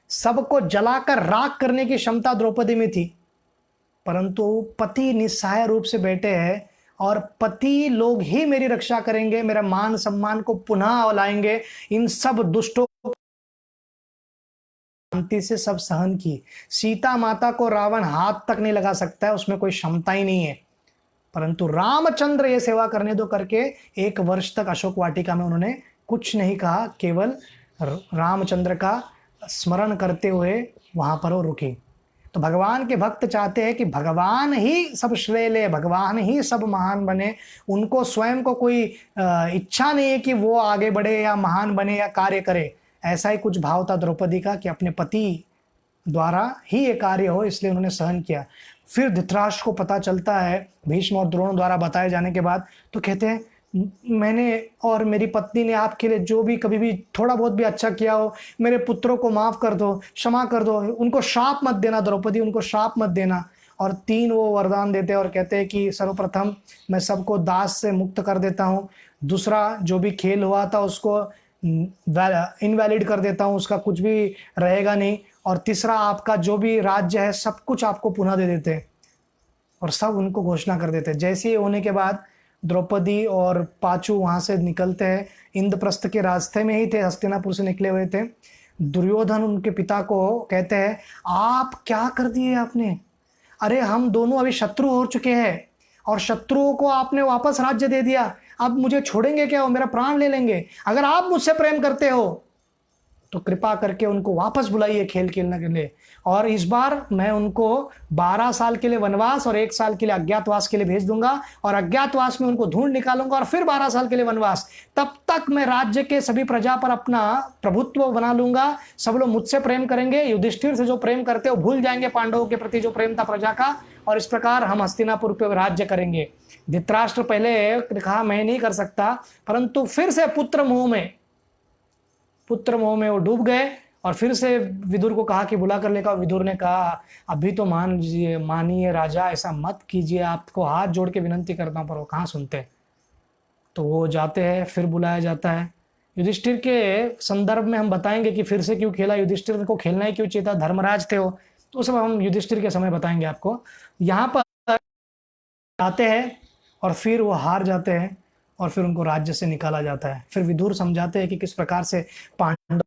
सबको जलाकर राख करने की क्षमता द्रौपदी में थी। परंतु पति निस्सहाय रूप से बैठे हैं, और पति लोग ही मेरी रक्षा करेंगे, मेरा मान सम्मान को पुनः लाएंगे। इन सब दुष्टों शांति से सब सहन की। सीता माता को रावण हाथ तक नहीं लगा सकता है, उसमें कोई क्षमता ही नहीं है। परंतु रामचंद्र ये सेवा करने दो करके 1 वर्ष तक अशोक वाटिका में उन्होंने कुछ नहीं कहा, केवल रामचंद्र का स्मरण करते हुए वहां पर वो रुकी। तो भगवान के भक्त चाहते हैं कि भगवान ही सब श्रेय ले, भगवान ही सब महान बने। उनको स्वयं को कोई इच्छा नहीं है कि वो आगे बढ़े या महान बने या कार्य करे। ऐसा ही कुछ भाव था द्रौपदी का कि अपने पति द्वारा ही ये कार्य हो, इसलिए उन्होंने सहन किया। फिर धृतराष्ट्र को पता चलता है भीष्म और द्रोण द्वारा बताए जाने के बाद, तो कहते हैं मैंने और मेरी पत्नी ने आपके लिए जो भी कभी भी थोड़ा बहुत भी अच्छा किया हो, मेरे पुत्रों को माफ कर दो, क्षमा कर दो, उनको शाप मत देना द्रौपदी, उनको शाप मत देना। और 3 वो वरदान देते हैं और कहते हैं कि सर्वप्रथम मैं सबको दास से मुक्त कर देता हूँ, दूसरा जो भी खेल हुआ था उसको इनवैलिड कर देता हूँ, उसका कुछ भी रहेगा नहीं, और तीसरा आपका जो भी राज्य है सब कुछ आपको पुनः दे देते हैं। और सब उनको घोषणा कर देते हैं। जैसे ही होने के बाद द्रौपदी और पांचू वहां से निकलते हैं, इंद्रप्रस्थ के रास्ते में ही थे, हस्तिनापुर से निकले हुए थे। दुर्योधन उनके पिता को कहते हैं आप क्या कर दिए आपने, अरे हम दोनों अभी शत्रु हो चुके हैं और शत्रुओं को आपने वापस राज्य दे दिया, अब मुझे छोड़ेंगे क्या, वो मेरा प्राण ले लेंगे। अगर आप मुझसे प्रेम करते हो तो कृपा करके उनको वापस बुलाइए खेल खेलने के लिए, और इस बार मैं उनको 12 साल के लिए वनवास और 1 साल के लिए अज्ञातवास के लिए भेज दूंगा, और अज्ञातवास में उनको ढूंढ निकालूंगा और फिर 12 साल के लिए वनवास। तब तक मैं राज्य के सभी प्रजा पर अपना प्रभुत्व बना लूंगा, सब लोग मुझसे प्रेम करेंगे, युधिष्ठिर से जो प्रेम करते हो भूल जाएंगे पांडवों के प्रति जो प्रेम था प्रजा का, और इस प्रकार हम हस्तिनापुर पर राज्य करेंगे। धृतराष्ट्र पहले कहा मैं नहीं कर सकता, परंतु फिर से पुत्र मोह में वो डूब गए और फिर से विदुर को कहा कि बुला कर लेकर। विदुर ने कहा अभी तो मान लीजिए, मानिए राजा, ऐसा मत कीजिए, आपको हाथ जोड़ के विनंती करना, पर वो कहाँ सुनते। तो वो जाते हैं, फिर बुलाया जाता है। युधिष्ठिर के संदर्भ में हम बताएंगे कि फिर से क्यों खेला, युधिष्ठिर को खेलना ही क्यों चाहिए था, धर्मराज थे वो, तो सब हम युधिष्ठिर के समय बताएंगे आपको। यहाँ पर आते हैं और फिर वो हार जाते हैं और फिर उनको राज्य से निकाला जाता है। फिर विदुर समझाते हैं कि किस प्रकार से पांडव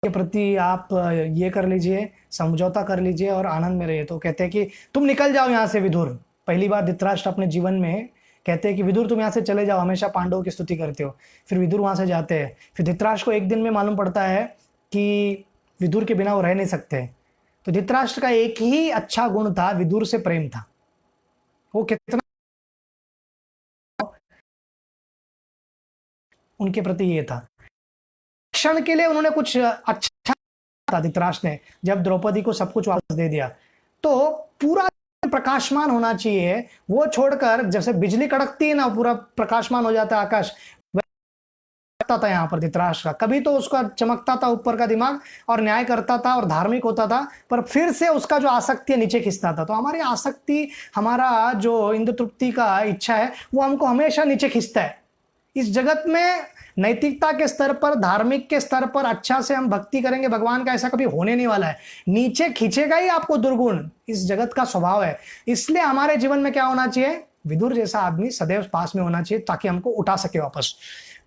के प्रति आप ये कर लीजिए, समझौता कर लीजिए और आनंद में रहिए। तो कहते हैं कि तुम निकल जाओ यहाँ से विदुर। पहली बार धृतराष्ट्र अपने जीवन में कहते हैं कि विदुर तुम यहाँ से चले जाओ, हमेशा पांडवों की स्तुति करते हो। फिर विदुर वहां से जाते हैं। फिर धृतराष्ट्र को एक दिन में मालूम पड़ता है कि विदुर के बिना वो रह नहीं सकते। तो धृतराष्ट्र का एक ही अच्छा गुण था, विदुर से प्रेम था। वो कितना उनके प्रति ये था, क्षण के लिए उन्होंने कुछ अच्छा था धृतराष्ट्र ने, जब द्रौपदी को सब कुछ वापस दे दिया। तो पूरा प्रकाशमान होना चाहिए, वो छोड़कर जैसे बिजली कड़कती है ना, पूरा प्रकाशमान हो जाता है आकाश, था यहाँ पर धृतराष्ट्र का। कभी तो उसका चमकता था ऊपर का दिमाग और न्याय करता था और धार्मिक होता था, पर फिर से उसका जो आसक्ति है नीचे खींचता था। तो हमारी आसक्ति, हमारा जो इंद्र तृप्ति का इच्छा है, वो हमको हमेशा नीचे खींचता है। इस जगत में नैतिकता के स्तर पर, धार्मिक के स्तर पर अच्छा से हम भक्ति करेंगे भगवान का, ऐसा कभी होने नहीं वाला है। नीचे खींचेगा ही आपको दुर्गुण, इस जगत का स्वभाव है। इसलिए हमारे जीवन में क्या होना चाहिए, विदुर जैसा आदमी सदैव पास में होना चाहिए ताकि हमको उठा सके वापस।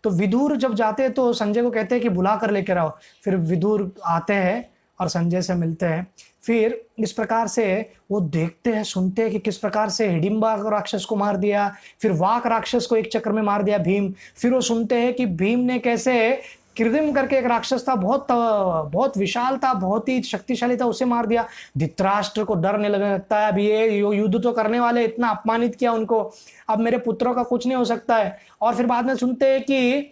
तो विदुर जब जाते हैं तो संजय को कहते हैं कि बुला कर लेकर आओ। फिर विदुर आते हैं और संजय से मिलते हैं। फिर इस प्रकार से वो देखते हैं, सुनते हैं कि किस प्रकार से हिडिंबा राक्षस को मार दिया, फिर वाक राक्षस को एक चक्कर में मार दिया भीम। फिर वो सुनते हैं कि भीम ने कैसे कृदिम करके एक राक्षस था, बहुत विशाल था, बहुत ही शक्तिशाली था, उसे मार दिया। धृतराष्ट्र को डरने लगता है, अभी ये युद्ध तो करने वाले, इतना अपमानित किया उनको, अब मेरे पुत्रों का कुछ नहीं हो सकता है। और फिर बाद में सुनते हैं कि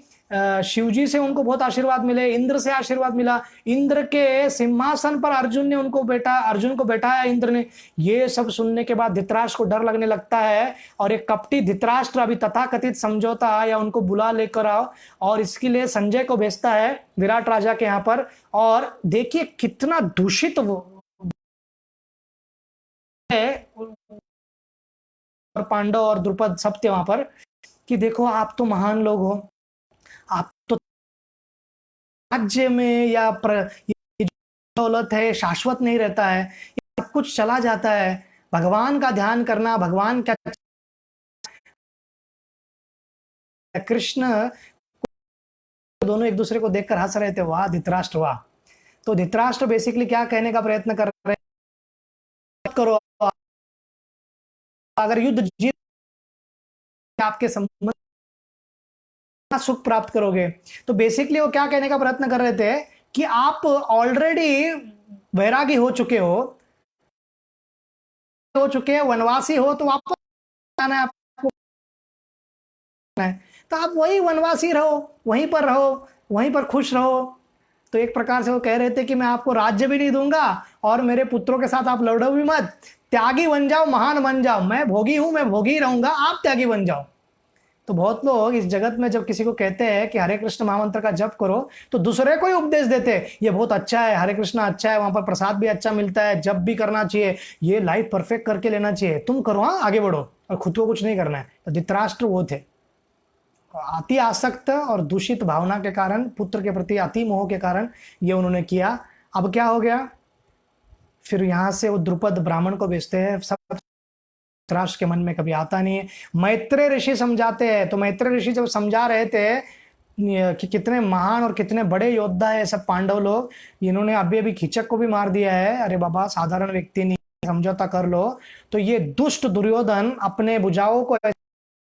शिवजी से उनको बहुत आशीर्वाद मिले, इंद्र से आशीर्वाद मिला, इंद्र के सिंहासन पर अर्जुन को बैठाया इंद्र ने। ये सब सुनने के बाद धृतराष्ट्र को डर लगने लगता है और एक कपटी धृतराष्ट्र अभी तथाकथित समझौता या उनको बुला लेकर आओ, और इसके लिए संजय को भेजता है विराट राजा के यहाँ पर। और देखिए कितना दूषित वो है, और पांडव और द्रुपद सब थे वहां पर, कि देखो आप तो महान लोग हो, आप तो राज्य में या ये जो दौलत है शाश्वत नहीं रहता है, सब कुछ चला जाता है। भगवान का ध्यान करना, भगवान का कृष्ण, दोनों एक दूसरे को देखकर हंस रहे थे, वाह धृतराष्ट्र वाह। तो धृतराष्ट्र बेसिकली क्या कहने का प्रयत्न कर रहे हैं, करो, अगर युद्ध जीत आपके संबंध सुख प्राप्त करोगे। तो बेसिकली वो क्या कहने का प्रयत्न कर रहे थे कि आप ऑलरेडी वैरागी हो चुके हैं, वनवासी हो, तो वापस आना है आपको, तो आप वही वनवासी रहो, वहीं पर रहो, वहीं पर खुश रहो। तो एक प्रकार से वो कह रहे थे कि मैं आपको राज्य भी नहीं दूंगा और मेरे पुत्रों के साथ आप लड़ो भी मत, त्यागी बन जाओ, महान बन जाओ, मैं भोगी हूं, मैं भोगी रहूंगा, आप त्यागी बन जाओ। तो बहुत लोग इस जगत में जब किसी को कहते हैं कि हरे कृष्ण महामंत्र का जप करो, तो दूसरे को ही उपदेश देते हैं, ये बहुत अच्छा है, हरे कृष्ण अच्छा है, वहां पर प्रसाद भी अच्छा मिलता है, जप भी करना चाहिए, ये लाइफ परफेक्ट करके लेना चाहिए, तुम करो, हाँ आगे बढ़ो, और खुद को कुछ नहीं करना है। तो धृतराष्ट्र वो थे, अति आसक्त और दूषित भावना के कारण, पुत्र के प्रति अति मोह के कारण ये उन्होंने किया। अब क्या हो गया, फिर यहां से वो द्रुपद ब्राह्मण को भेजते हैं, सब धृतराष्ट्र के मन में कभी आता नहीं है। मैत्रेय ऋषि समझाते हैं, तो मैत्रेय ऋषि जब समझा रहे थे कि कितने महान और कितने बड़े योद्धा है सब पांडव लोग, इन्होंने अभी अभी खिचक को भी मार दिया है, अरे बाबा साधारण व्यक्ति नहीं, समझौता कर लो। तो ये दुष्ट दुर्योधन अपने भुजाओं को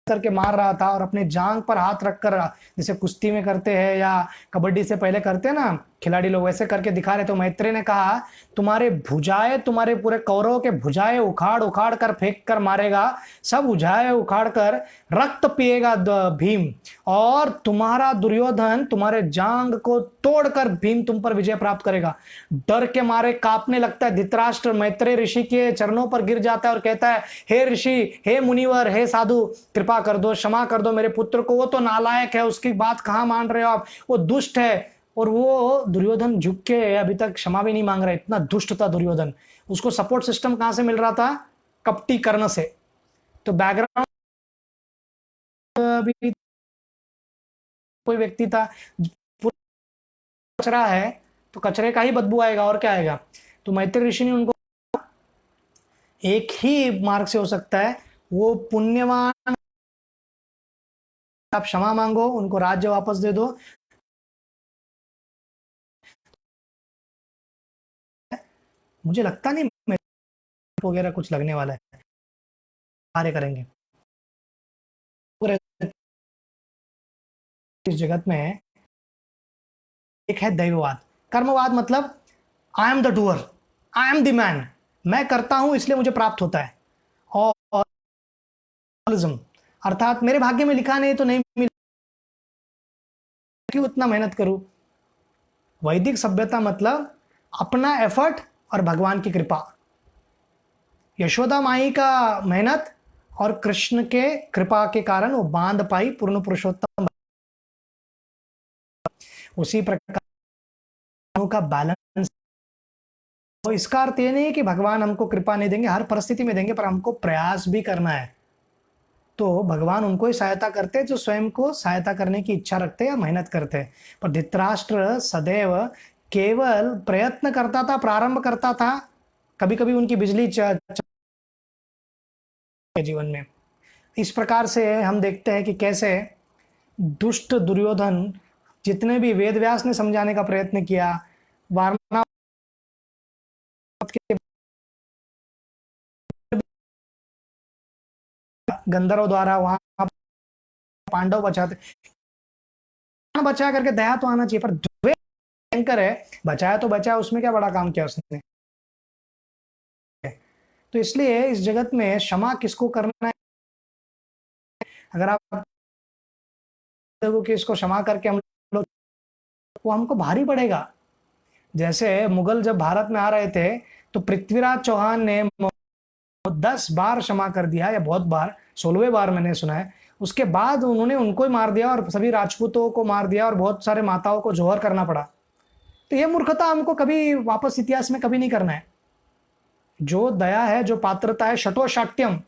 करके मार रहा था और अपने जांग पर हाथ रखकर, जैसे कुश्ती में करते हैं या कबड्डी से पहले करते हैं ना खिलाड़ी लोग, वैसे करके दिखा रहे। तो मैत्रेय ने कहा तुम्हारे भुजाएं, तुम्हारे पूरे कौरवों के भुजाएं उखाड़ उखाड़ कर फेंक कर मारेगा, सब भुजाएं उखाड़ कर रक्त पिएगा भीम, और तुम्हारा दुर्योधन तुम्हारे जांग को तोड़कर भीम तुम पर विजय प्राप्त करेगा। डर के मारे कांपने लगता है धृतराष्ट्र, मैत्रेय ऋषि के चरणों पर गिर जाता है और कहता है हे ऋषि, हे मुनिवर, हे साधु, कृपा कर दो, क्षमा कर दो मेरे पुत्र को, वो तो नालायक है, उसकी बात कहां मान रहे हो आप, वो दुष्ट है, और वो दुर्योधन झुक के अभी तक क्षमा भी नहीं मांग रहा, इतना दुष्ट था दुर्योधन। उसको सपोर्ट सिस्टम कहां से मिल रहा था? कपटी कर्ण से। तो बैकग्राउंड भी कोई व्यक्ति था, कचरा है तो कचरे का ही बदबू आएगा, और क्या आएगा। तो मैत्री ऋषि ने उनको एक ही मार्ग से हो सकता है, वो पुण्यवान, आप क्षमा मांगो, उनको राज्य वापस दे दो। मुझे लगता नहीं वगैरह कुछ लगने वाला है, कार्य करेंगे पूरे इस जगत में। एक है दैववाद। कर्मवाद मतलब I am the doer, I am the man, मैं करता हूं इसलिए मुझे प्राप्त होता है। और अर्थात मेरे भाग्य में लिखा नहीं तो नहीं मिल, क्यों इतना मेहनत करूं। वैदिक सभ्यता मतलब अपना एफर्ट और भगवान की कृपा। यशोदा माई का मेहनत और कृष्ण के कृपा के कारण वो बांध पाई पूर्ण पुरुषोत्तम। उसी प्रकार का बैलेंस। तो इसका अर्थ ये नहीं है कि भगवान हमको कृपा नहीं देंगे, हर परिस्थिति में देंगे, पर हमको प्रयास भी करना है। तो भगवान उनको ही सहायता करते हैं जो स्वयं को सहायता करने की इच्छा रखते हैं या मेहनत करते हैं। पर धृतराष्ट्र सदैव केवल प्रयत्न करता था, प्रारंभ करता था, कभी कभी उनकी बिजली जीवन में। इस प्रकार से हम देखते हैं कि कैसे दुष्ट दुर्योधन जितने भी वेद व्यास ने समझाने का प्रयत्न किया, वारना के गंधर्व द्वारा वहां पांडव बचाते, बचा करके दया तो आना चाहिए, पर भयंकर है। बचाया तो बचाया, उसमें क्या बड़ा काम किया उसने। तो इसलिए इस जगत में क्षमा किसको करना है? अगर आप लोगों की इसको क्षमा करके हम लोग, वो हमको भारी पड़ेगा। जैसे मुगल जब भारत में आ रहे थे तो पृथ्वीराज चौहान ने 10 बार क्षमा कर दिया, या बहुत बार, 16वें बार मैंने सुना है। उसके बाद उन्होंने उनको ही मार दिया और सभी राजपूतों को मार दिया और बहुत सारे माताओं को जोहर करना पड़ा। तो यह मूर्खता हमको कभी वापस इतिहास में कभी नहीं करना है। जो दया है, जो पात्रता है, शतो शाट्यम,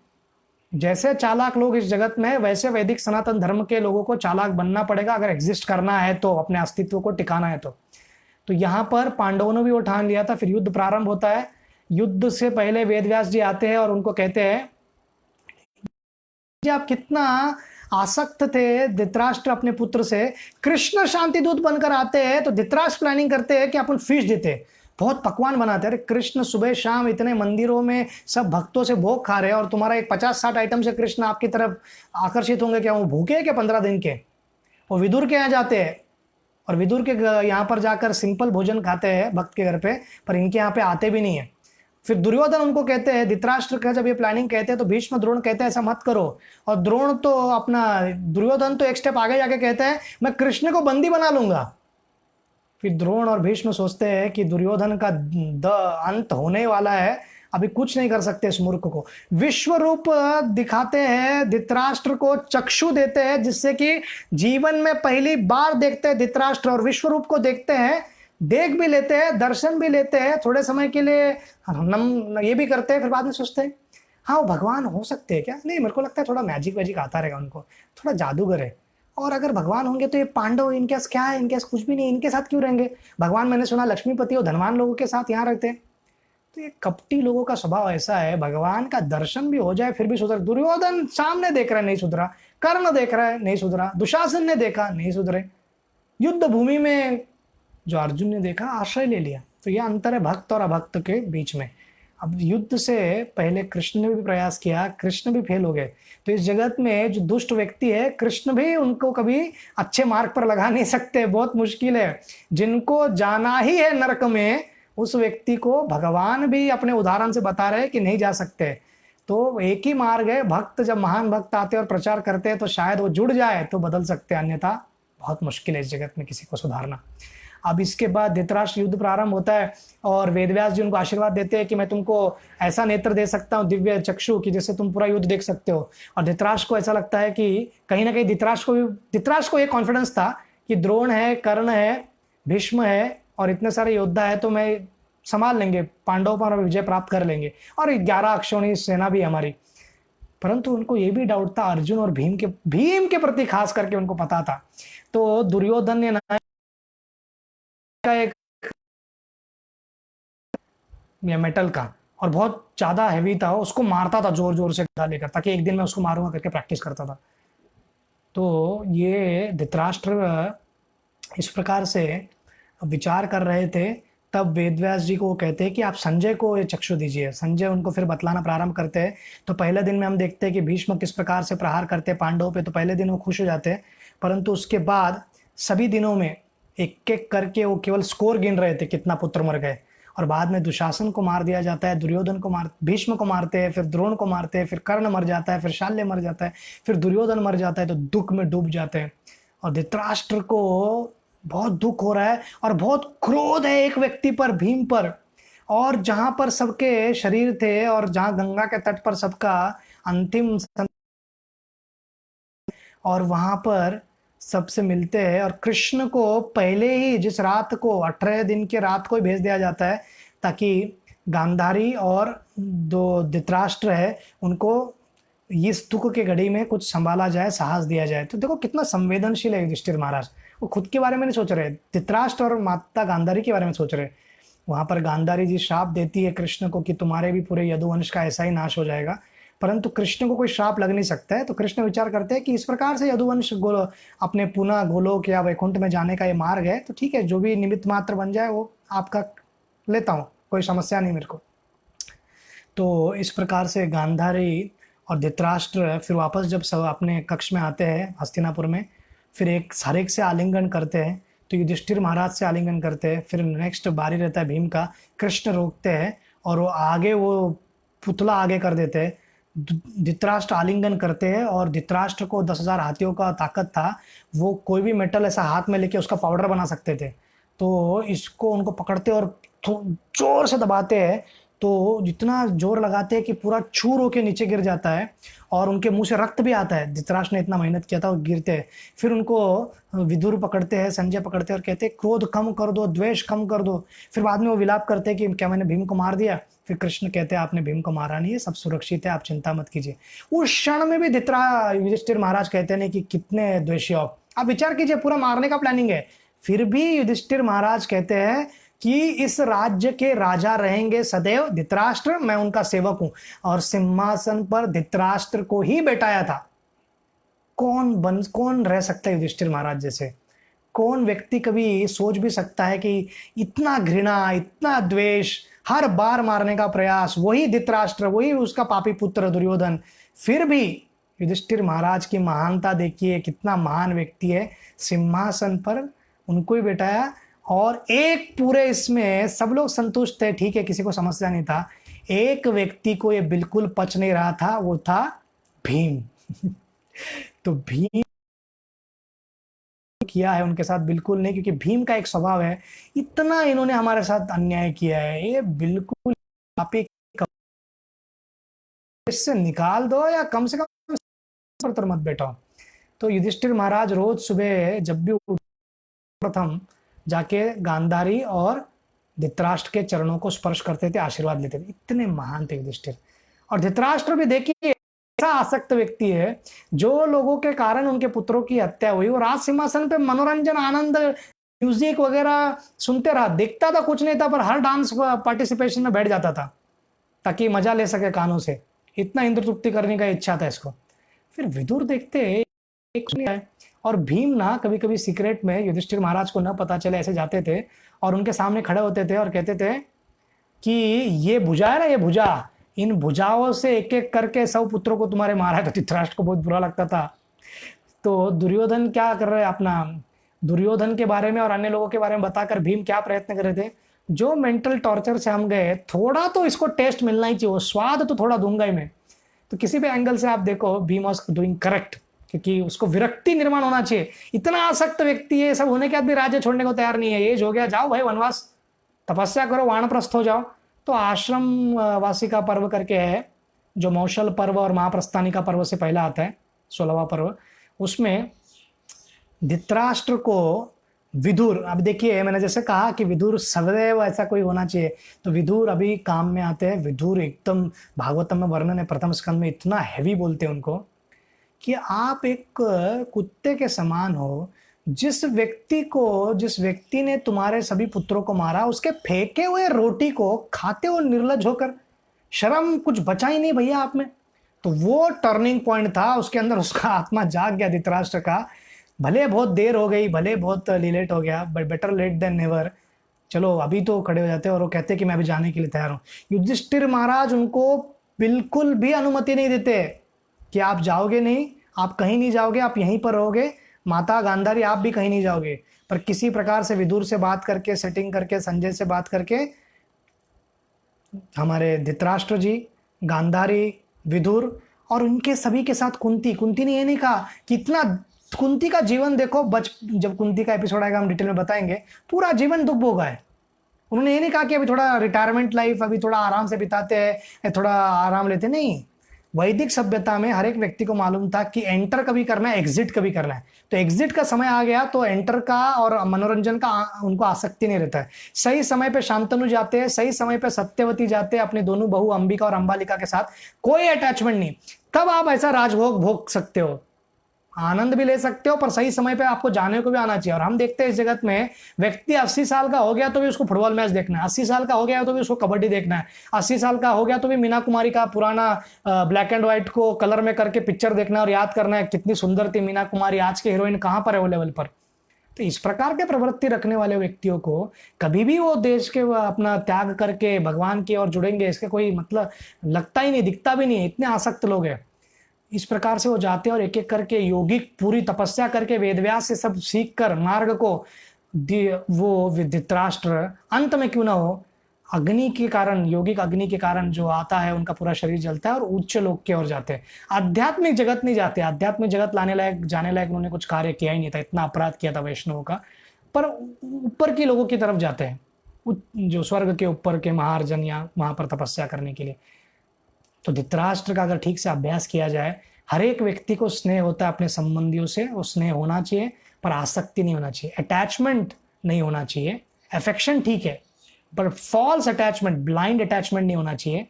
जैसे चालाक लोग इस जगत में, वैसे वैदिक सनातन धर्म के लोगों को चालाक बनना पड़ेगा अगर एग्जिस्ट करना है तो, अपने अस्तित्व को टिकाना है तो यहां पर पांडवों ने भी वो ठान लिया था। फिर युद्ध प्रारंभ होता है। युद्ध से पहले वेद व्यास जी आते हैं और उनको कहते हैं कि आप कितना आसक्त थे धृतराष्ट्र अपने पुत्र से, कृष्ण शांति दूत बनकर आते हैं तो धृतराष्ट्र प्लानिंग करते हैं कि अपन फीस देते, बहुत पकवान बनाते हैं। अरे कृष्ण सुबह शाम इतने मंदिरों में सब भक्तों से भोग खा रहे हैं और तुम्हारा एक 50-60 आइटम से कृष्ण आपकी तरफ आकर्षित होंगे क्या? वो भूखे हैं क्या 15 दिन के? वो विदुर के यहाँ जाते हैं और विदुर के यहाँ पर जाकर सिंपल भोजन खाते हैं भक्त के घर पे, पर इनके यहाँ पे आते भी नहीं है। फिर दुर्योधन उनको कहते हैं, धृतराष्ट्र का जब ये प्लानिंग कहते हैं तो भीष्म द्रोण कहते हैं ऐसा मत करो। और द्रोण तो अपना, दुर्योधन तो एक स्टेप आगे जाके कहते हैं मैं कृष्ण को बंदी बना लूंगा। फिर द्रोण और भीष्म सोचते हैं कि दुर्योधन का अंत होने वाला है, अभी कुछ नहीं कर सकते इस मूर्ख को। विश्व रूप दिखाते हैं, धृतराष्ट्र को चक्षु देते हैं जिससे कि जीवन में पहली बार देखते हैं धृतराष्ट्र, और विश्व रूप को देखते हैं, देख भी लेते हैं, दर्शन भी लेते हैं थोड़े समय के लिए, हम ये भी करते हैं, फिर बाद में सोचते हैं हाँ वो भगवान हो सकते हैं क्या? नहीं, मेरे को लगता है थोड़ा मैजिक वैजिक आता रहेगा उनको, थोड़ा जादूगर है। और अगर भगवान होंगे तो ये पांडव इनके पास क्या है? इनके पास कुछ भी नहीं, इनके साथ क्यों रहेंगे? भगवान मैंने सुना लक्ष्मीपति और धनवान लोगों के साथ यहाँ रहते हैं। तो ये कपटी लोगों का स्वभाव ऐसा है, भगवान का दर्शन भी हो जाए फिर भी सुधर। दुर्योधन सामने देख रहा है नहीं सुधरा, कर्ण देख रहा है नहीं सुधरा, दुशासन ने देखा नहीं सुधरे, युद्ध भूमि में जो अर्जुन ने देखा आश्रय ले लिया। तो यह अंतर है भक्त और अभक्त के बीच में। अब युद्ध से पहले कृष्ण ने भी प्रयास किया, कृष्ण भी फेल हो गए। तो इस जगत में जो दुष्ट व्यक्ति है, कृष्ण भी उनको कभी अच्छे मार्ग पर लगा नहीं सकते, बहुत मुश्किल है। जिनको जाना ही है नरक में, उस व्यक्ति को भगवान भी अपने उदाहरण से बता रहे हैं कि नहीं जा सकते। तो एक ही मार्ग है, भक्त जब महान भक्त आते हैं और प्रचार करते हैं तो शायद वो जुड़ जाए तो बदल सकते हैं, अन्यथा बहुत मुश्किल है इस जगत में किसी को सुधारना। अब इसके बाद धृतराष्ट्र युद्ध प्रारंभ होता है और वेदव्यास जी उनको आशीर्वाद देते हैं कि मैं तुमको ऐसा नेत्र दे सकता हूँ, दिव्य चक्षु, कि जिससे तुम पूरा युद्ध देख सकते हो। और धृतराष्ट्र को ऐसा लगता है कि कहीं ना कहीं धृतराष्ट्र को ये कॉन्फिडेंस था कि द्रोण है, कर्ण है, भीष्म है और इतने सारे योद्धा है तो मैं संभाल लेंगे, पांडवों पर विजय प्राप्त कर लेंगे, और 11 अक्षौणी सेना भी हमारी। परंतु उनको ये भी डाउट था अर्जुन और भीम के प्रति खास करके उनको पता था। तो दुर्योधन ने ना एक मेटल का, और बहुत ज्यादा हैवी था, उसको मारता था जोर जोर से गदा लेकर, ताकि एक दिन मैं उसको मारूंगा करके प्रैक्टिस करता था। तो ये धृतराष्ट्र इस प्रकार से विचार कर रहे थे। तब वेदव्यास जी को वो कहते हैं कि आप संजय को ये चक्षु दीजिए। संजय उनको फिर बतलाना प्रारंभ करते हैं। तो पहले दिन में हम देखते हैं कि भीष्म किस प्रकार से प्रहार करते हैं पांडवों पे, तो पहले दिन वो खुश हो जाते हैं, परंतु उसके बाद सभी दिनों में एक एक करके वो केवल स्कोर गिन रहे थे कितना पुत्र मर गए। और बाद में दुशासन को मार दिया जाता है, दुर्योधन को भीष्म को मारते हैं, फिर द्रोण को मारते हैं, फिर कर्ण मर जाता है, फिर शाल्य मर जाता है, फिर दुर्योधन मर जाता है, तो दुख में डूब जाते हैं। और धृतराष्ट्र को बहुत दुख हो रहा है और बहुत क्रोध है एक व्यक्ति पर, भीम पर। और जहां पर सबके शरीर थे और जहां गंगा के तट पर सबका अंतिम, और वहां पर सबसे मिलते हैं, और कृष्ण को पहले ही जिस रात को 18 दिन के रात को ही भेज दिया जाता है, ताकि गांधारी और दो धृतराष्ट्र है उनको इस दुख के घड़ी में कुछ संभाला जाए, साहस दिया जाए। तो देखो कितना संवेदनशील है युधिष्ठिर महाराज। वो खुद के बारे में नहीं सोच रहे, धृतराष्ट्र और माता गांधारी के बारे में सोच रहे। वहां पर गांधारी जी श्राप देती है कृष्ण को कि तुम्हारे भी पूरे यदुवंश का ऐसा ही नाश हो जाएगा, परंतु कृष्ण को कोई श्राप लग नहीं सकता है। तो कृष्ण विचार करते हैं कि इस प्रकार से यदुवंश अपने पुनः गोलोक या वैकुंठ में जाने का ये मार्ग है, तो ठीक है, जो भी निमित्त मात्र बन जाए वो आपका लेता हूँ, कोई समस्या नहीं मेरे को। तो इस प्रकार से गांधारी और धृतराष्ट्र फिर वापस जब सब अपने कक्ष में आते हैं हस्तिनापुर में, फिर एक हर एक से आलिंगन करते हैं। तो युधिष्ठिर महाराज से आलिंगन करते हैं, फिर नेक्स्ट बारी रहता है भीम का, कृष्ण रोकते हैं और वो आगे वो पुतला आगे कर देते हैं। धृतराष्ट्र आलिंगन करते हैं, और धृतराष्ट्र को 10,000 हाथियों का ताकत था, वो कोई भी मेटल ऐसा हाथ में लेके उसका पाउडर बना सकते थे। तो इसको उनको पकड़ते और जोर से दबाते हैं, तो जितना जोर लगाते हैं कि पूरा चूर होके नीचे गिर जाता है, और उनके मुंह से रक्त भी आता है। धृतराष्ट्र ने इतना मेहनत किया था, वो गिरते हैं। फिर उनको विदुर पकड़ते हैं, संजय पकड़ते हैं और कहते हैं क्रोध कम कर दो, द्वेष कम कर दो। फिर बाद में वो विलाप करते हैं कि क्या मैंने भीम को मार दिया। फिर कृष्ण कहते हैं आपने भीम को मारा नहीं है, सब सुरक्षित है, आप चिंता मत कीजिए। उस क्षण में भी युधिष्ठिर महाराज कहते हैं कि कितने द्वेषी हो आप, विचार कीजिए, पूरा मारने का प्लानिंग है। फिर भी युधिष्ठिर महाराज कहते हैं कि इस राज्य के राजा रहेंगे सदैव धृतराष्ट्र, मैं उनका सेवक हूं। और सिंहासन पर धृतराष्ट्र को ही बैठाया था। कौन रह सकता है युधिष्ठिर महाराज जैसे? कौन व्यक्ति कभी सोच भी सकता है कि इतना घृणा, इतना द्वेष, हर बार मारने का प्रयास, वही धृतराष्ट्र, वही उसका पापी पुत्र दुर्योधन। फिर भी युधिष्ठिर महाराज की महानता देखिए, कितना महान व्यक्ति है, सिंहासन पर उनको ही बैठाया। और एक पूरे इसमें सब लोग संतुष्ट थे, ठीक है, किसी को समस्या नहीं था। एक व्यक्ति को ये बिल्कुल पच नहीं रहा था, वो था भीम। तो भीम किया है उनके साथ बिल्कुल नहीं, क्योंकि भीम का एक स्वभाव है, इतना इन्होंने हमारे साथ अन्याय किया है, ये बिल्कुल आप इससे निकाल दो, या कम से कम पर मत बैठो। तो युधिष्ठिर महाराज रोज सुबह जब भी प्रथम जाके गांधारी और धृतराष्ट्र के चरणों को स्पर्श करते थे, आशीर्वाद लेते थे। इतने महान थे युधिष्ठिर। और धृतराष्ट्र भी देखिए ऐसा आसक्त व्यक्ति है, जो लोगों के कारण उनके पुत्रों की हत्या हुई, और राज सिंहासन पे मनोरंजन, आनंद, म्यूजिक वगैरह सुनते रहा, देखता था कुछ नहीं था, पर हर डांस पार्टिसिपेशन में बैठ जाता था ताकि मजा ले सके कानों से। इतना इंद्र तृप्ति करने का इच्छा था इसको। फिर विदुर देखते एक है, और भीम ना कभी कभी सीक्रेट में युधिष्ठिर महाराज को न पता चले ऐसे जाते थे और उनके सामने खड़े होते थे और कहते थे कि ये भुजा है ना, ये भुजा, इन भुजाओं से एक एक करके सब पुत्रों को तुम्हारे मारा है। तो धृतराष्ट्र को बहुत बुरा लगता था। तो दुर्योधन क्या कर रहे, अपना दुर्योधन के बारे में और अन्य लोगों के बारे में बताकर भीम क्या प्रयत्न कर रहे थे, जो मेंटल टॉर्चर से हम गए, थोड़ा तो इसको टेस्ट मिलना ही चाहिए, स्वाद तो थोड़ा दूंगा ही मैं। तो किसी भी एंगल से आप देखो, भीम वाज डूइंग करेक्ट, क्योंकि उसको विरक्ति निर्माण होना चाहिए। इतना आसक्त व्यक्ति है, सब होने के बाद भी राज्य छोड़ने को तैयार नहीं है। एज हो गया, जाओ भाई वनवास, तपस्या करो, वानप्रस्थ हो जाओ। तो आश्रम वासी का पर्व करके है, जो मौशल पर्व और महाप्रस्थानी का पर्व से पहला आता है, 16वां पर्व। उसमें धृतराष्ट्र को विदुर, अब देखिए मैंने जैसे कहा कि विदुर सदैव ऐसा कोई होना चाहिए, तो विदुर अभी काम में आते हैं। विदुर एकदम भागवतम में वर्णन है, प्रथम स्कंद में इतना हैवी बोलते हैं उनको कि आप एक कुत्ते के समान हो। जिस व्यक्ति ने तुम्हारे सभी पुत्रों को मारा, उसके फेंके हुए रोटी को खाते हो निर्लज होकर, शर्म कुछ बचा ही नहीं भैया आप में। तो वो टर्निंग पॉइंट था उसके अंदर, उसका आत्मा जाग गया धृतराष्ट्र का। भले बहुत देर हो गई, भले बहुत लेट हो गया, but better late than never. चलो अभी तो खड़े हो जाते हैं और वो कहते कि मैं अभी जाने के लिए तैयार हूँ। युधिष्ठिर महाराज उनको बिल्कुल भी अनुमति नहीं देते कि आप जाओगे नहीं, आप कहीं नहीं जाओगे, आप यहीं पर रहोगे। माता गांधारी आप भी कहीं नहीं जाओगे। पर किसी प्रकार से विदुर से बात करके, सेटिंग करके, संजय से बात करके, हमारे धृतराष्ट्र जी, गांधारी, विदुर और उनके सभी के साथ कुंती ने ये नहीं कहा कि इतना, कुंती का जीवन देखो, जब कुंती का एपिसोड आएगा हम डिटेल में बताएंगे, पूरा जीवन दुख भोगा है। उन्होंने ये नहीं कहा कि अभी थोड़ा रिटायरमेंट लाइफ, अभी थोड़ा आराम से बिताते हैं, थोड़ा आराम लेते, नहीं। वैदिक सभ्यता में हर एक व्यक्ति को मालूम था कि एंटर कभी करना है, एग्जिट कभी करना है। तो एग्जिट का समय आ गया तो एंटर का और मनोरंजन का उनको आसक्ति नहीं रहता है। सही समय पे शांतनु जाते हैं, सही समय पे सत्यवती जाते हैं अपने दोनों बहू अंबिका और अंबालिका के साथ, कोई अटैचमेंट नहीं। तब आप ऐसा राजभोग भोग सकते हो, आनंद भी ले सकते हो, पर सही समय पे आपको जाने को भी आना चाहिए। और हम देखते हैं इस जगत में व्यक्ति 80 साल का हो गया तो भी उसको फुटबॉल मैच देखना है, 80 साल का हो गया तो भी उसको कबड्डी देखना है, 80 साल का हो गया तो भी मीना कुमारी का पुराना ब्लैक एंड व्हाइट को कलर में करके पिक्चर देखना और याद करना है कितनी सुंदर थी मीना कुमारी, आज के हीरोइन कहां पर है वो लेवल पर। तो इस प्रकार के प्रवृत्ति रखने वाले व्यक्तियों को कभी भी वो देश के अपना त्याग करके भगवान की ओर जुड़ेंगे, इसके कोई मतलब लगता ही नहीं, दिखता भी नहीं है, इतने आसक्त लोग हैं। इस प्रकार से वो जाते हैं और एक एक करके योगिक पूरी तपस्या करके वेदव्यास से सब सीख कर मार्ग को वो धृतराष्ट्र अंत में क्यों ना हो, अग्नि के कारण, योगिक अग्नि के कारण जो आता है उनका पूरा शरीर जलता है और उच्च लोक की ओर जाते हैं। आध्यात्मिक जगत नहीं जाते, आध्यात्मिक जगत लाने लायक, जाने लायक उन्होंने कुछ कार्य किया ही नहीं था, इतना अपराध किया था वैष्णवों का। पर ऊपर के लोगों की तरफ जाते हैं, जो स्वर्ग के ऊपर के महार्जन या वहां पर तपस्या करने के लिए। तो धृतराष्ट्र का अगर ठीक से अभ्यास किया जाए, हर एक व्यक्ति को स्नेह होता है अपने संबंधियों से, वो स्नेह होना चाहिए पर आसक्ति नहीं होना चाहिए, अटैचमेंट नहीं होना चाहिए। अफेक्शन ठीक है पर फॉल्स अटैचमेंट, ब्लाइंड अटैचमेंट नहीं होना चाहिए।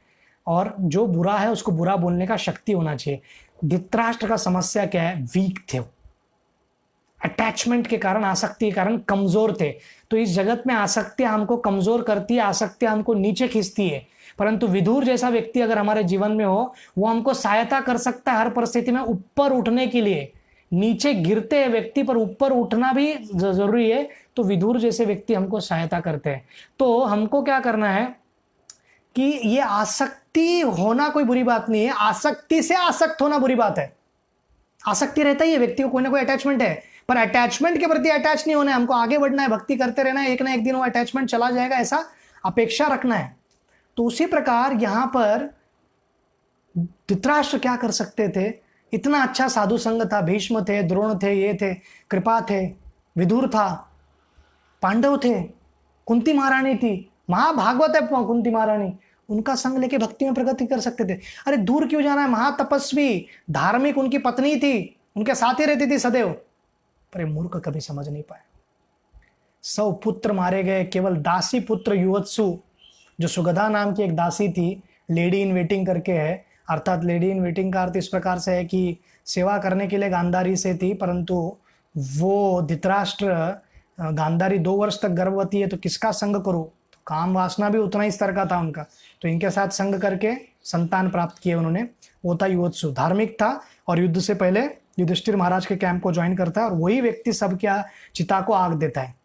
और जो बुरा है उसको बुरा बोलने का शक्ति होना चाहिए। धृतराष्ट्र का समस्या क्या है, वीक थे, अटैचमेंट के कारण, आसक्ति के कारण कमजोर थे। तो इस जगत में आसक्ति हमको कमजोर करती है, आसक्ति हमको नीचे खींचती है। परंतु विदुर जैसा व्यक्ति अगर हमारे जीवन में हो, वो हमको सहायता कर सकता है हर परिस्थिति में ऊपर उठने के लिए। नीचे गिरते व्यक्ति पर ऊपर उठना भी जरूरी है, तो विदुर जैसे व्यक्ति हमको सहायता करते हैं। तो हमको क्या करना है कि ये आसक्ति होना कोई बुरी बात नहीं है, आसक्ति से आसक्त होना बुरी बात है। आसक्ति रहता ही है व्यक्ति को, कोई ना कोई अटैचमेंट है, पर अटैचमेंट के प्रति अटैच नहीं होना है, हमको आगे बढ़ना है, भक्ति करते रहना है, एक ना एक दिन वो अटैचमेंट चला जाएगा ऐसा अपेक्षा रखना है। तो उसी प्रकार यहां पर धृतराष्ट्र क्या कर सकते थे, इतना अच्छा साधु संग था, भीष्म थे, द्रोण थे, ये थे, कृपा थे, विदुर था, पांडव थे, कुंती महारानी थी, महाभागवत है कुंती महारानी, उनका संग लेके भक्ति में प्रगति कर सकते थे। अरे दूर क्यों जाना है, महातपस्वी धार्मिक उनकी पत्नी थी, उनके साथ ही रहती थी सदैव, पर मूर्ख कभी समझ नहीं पाए। 100 पुत्र मारे गए, केवल दासी पुत्र युवत्सु, जो सुगधा नाम की एक दासी थी, लेडी इन वेटिंग करके है, अर्थात लेडी इन वेटिंग का अर्थ इस प्रकार से है कि सेवा करने के लिए गांधारी से थी, परंतु वो धृतराष्ट्र, गांधारी 2 वर्ष तक गर्भवती है तो किसका संग करूं, तो काम वासना भी उतना ही स्तर का था उनका, तो इनके साथ संग करके संतान प्राप्त किए उन्होंने। वो था युवत्सु, धार्मिक था और युद्ध से पहले युधिष्ठिर महाराज के कैंप को ज्वाइन करता है और वही व्यक्ति सबके चिता को आग देता है।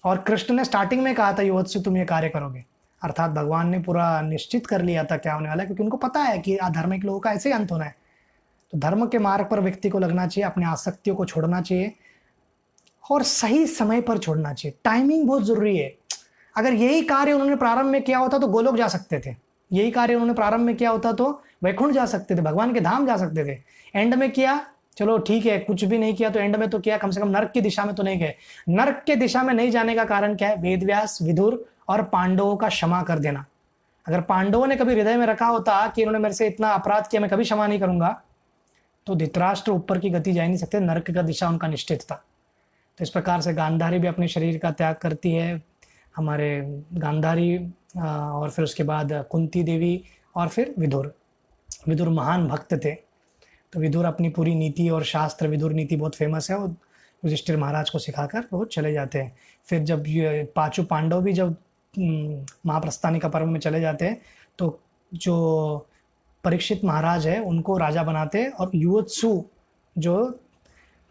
और कृष्ण ने स्टार्टिंग में कहा था युवत्सु तुम ये कार्य करोगे, अर्थात भगवान ने पूरा निश्चित कर लिया था क्या होने वाला है, क्योंकि उनको पता है कि अधार्मिक लोगों का ऐसे ही अंत होना है। तो धर्म के मार्ग पर व्यक्ति को लगना चाहिए, अपने आसक्तियों को छोड़ना चाहिए और सही समय पर छोड़ना चाहिए। टाइमिंग बहुत जरूरी है। अगर यही कार्य उन्होंने प्रारंभ में किया होता तो गोलोक जा सकते थे, यही कार्य उन्होंने प्रारंभ में किया होता तो वैकुंठ जा सकते थे, भगवान के धाम जा सकते थे। एंड में किया, चलो ठीक है, कुछ भी नहीं किया तो एंड में तो किया, कम से कम नर्क की दिशा में तो नहीं गए। नर्क के दिशा में नहीं जाने का कारण क्या है, वेदव्यास, विदुर और पांडवों का क्षमा कर देना। अगर पांडवों ने कभी हृदय में रखा होता कि इन्होंने मेरे से इतना अपराध किया, मैं कभी क्षमा नहीं करूंगा, तो धृतराष्ट्र ऊपर की गति जा ही नहीं सकते, नर्क का दिशा उनका निश्चित था। तो इस प्रकार से गांधारी भी अपने शरीर का त्याग करती है, हमारे गांधारी और फिर उसके बाद कुंती देवी और फिर विदुर। विदुर महान भक्त थे, तो विदुर अपनी पूरी नीति और शास्त्र, विदुर नीति बहुत फेमस है, वो युधिष्ठिर महाराज को सिखाकर वो चले जाते हैं। फिर जब ये पांचों पांडव भी जब महाप्रस्थानी का पर्व में चले जाते हैं, तो जो परीक्षित महाराज है उनको राजा बनाते हैं, और युवत्सु जो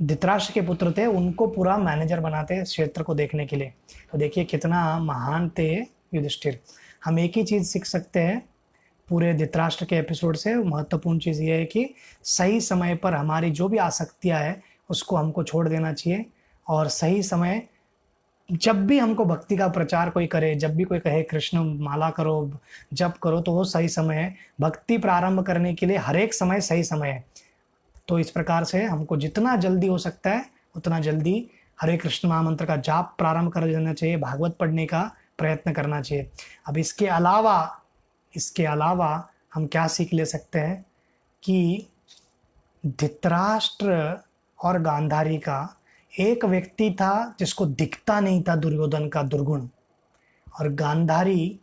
धृतराष्ट्र के पुत्र थे उनको पूरा मैनेजर बनाते हैं क्षेत्र को देखने के लिए। तो देखिए कितना महान थे युधिष्ठिर। हम एक ही चीज़ सीख सकते हैं पूरे धृतराष्ट्र के एपिसोड से, महत्वपूर्ण चीज़ ये है कि सही समय पर हमारी जो भी आसक्तियाँ है उसको हमको छोड़ देना चाहिए, और सही समय जब भी हमको भक्ति का प्रचार कोई करे, जब भी कोई कहे कृष्ण माला करो, जप करो, तो वो सही समय है। भक्ति प्रारंभ करने के लिए हर एक समय सही समय है। तो इस प्रकार से हमको जितना जल्दी हो सकता है उतना जल्दी हरे कृष्ण महामंत्र का जाप प्रारंभ कर देना चाहिए, भागवत पढ़ने का प्रयत्न करना चाहिए। अब इसके अलावा हम क्या सीख ले सकते हैं कि धृतराष्ट्र और गांधारी का एक व्यक्ति था जिसको दिखता नहीं था दुर्योधन का दुर्गुण, और गांधारी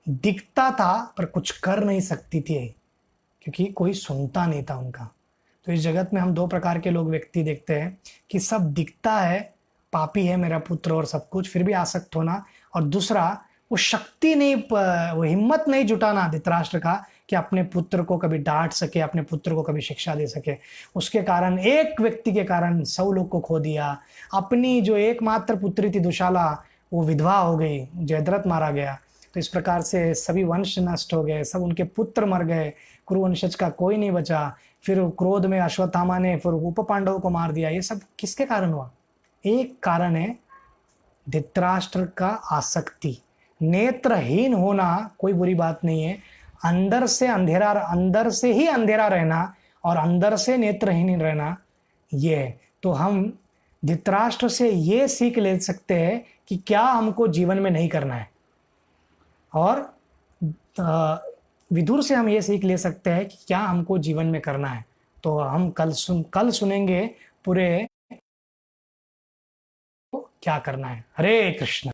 दिखता था पर कुछ कर नहीं सकती थी क्योंकि कोई सुनता नहीं था उनका। तो इस जगत में हम दो प्रकार के लोग व्यक्ति देखते हैं कि सब दिखता है, पापी है मेरा पुत्र और सब कुछ, फिर भी आसक्त होना, और दूसरा वो शक्ति नहीं, वो हिम्मत नहीं जुटाना धृतराष्ट्र का कि अपने पुत्र को कभी डांट सके, अपने पुत्र को कभी शिक्षा दे सके। उसके कारण, एक व्यक्ति के कारण 100 लोग को खो दिया। अपनी जो एकमात्र पुत्री थी दुशाला, वो विधवा हो गई, जयद्रथ मारा गया। तो इस प्रकार से सभी वंश नष्ट हो गए, सब उनके पुत्र मर गए, कुरुवंशज का कोई नहीं बचा। फिर क्रोध में अश्वत्थामा ने फिर उप पांडवों को मार दिया। ये सब किसके कारण हुआ? एक कारण है धृतराष्ट्र का आसक्ति। नेत्रहीन होना कोई बुरी बात नहीं है, अंदर से अंधेरा, अंदर से ही अंधेरा रहना और अंदर से नेत्रहीन रहना, ये है। तो हम धृतराष्ट्र से ये सीख ले सकते हैं कि क्या हमको जीवन में नहीं करना है, और विदुर से हम ये सीख ले सकते हैं कि क्या हमको जीवन में करना है। तो हम कल सुनेंगे पूरे क्या करना है। हरे कृष्ण।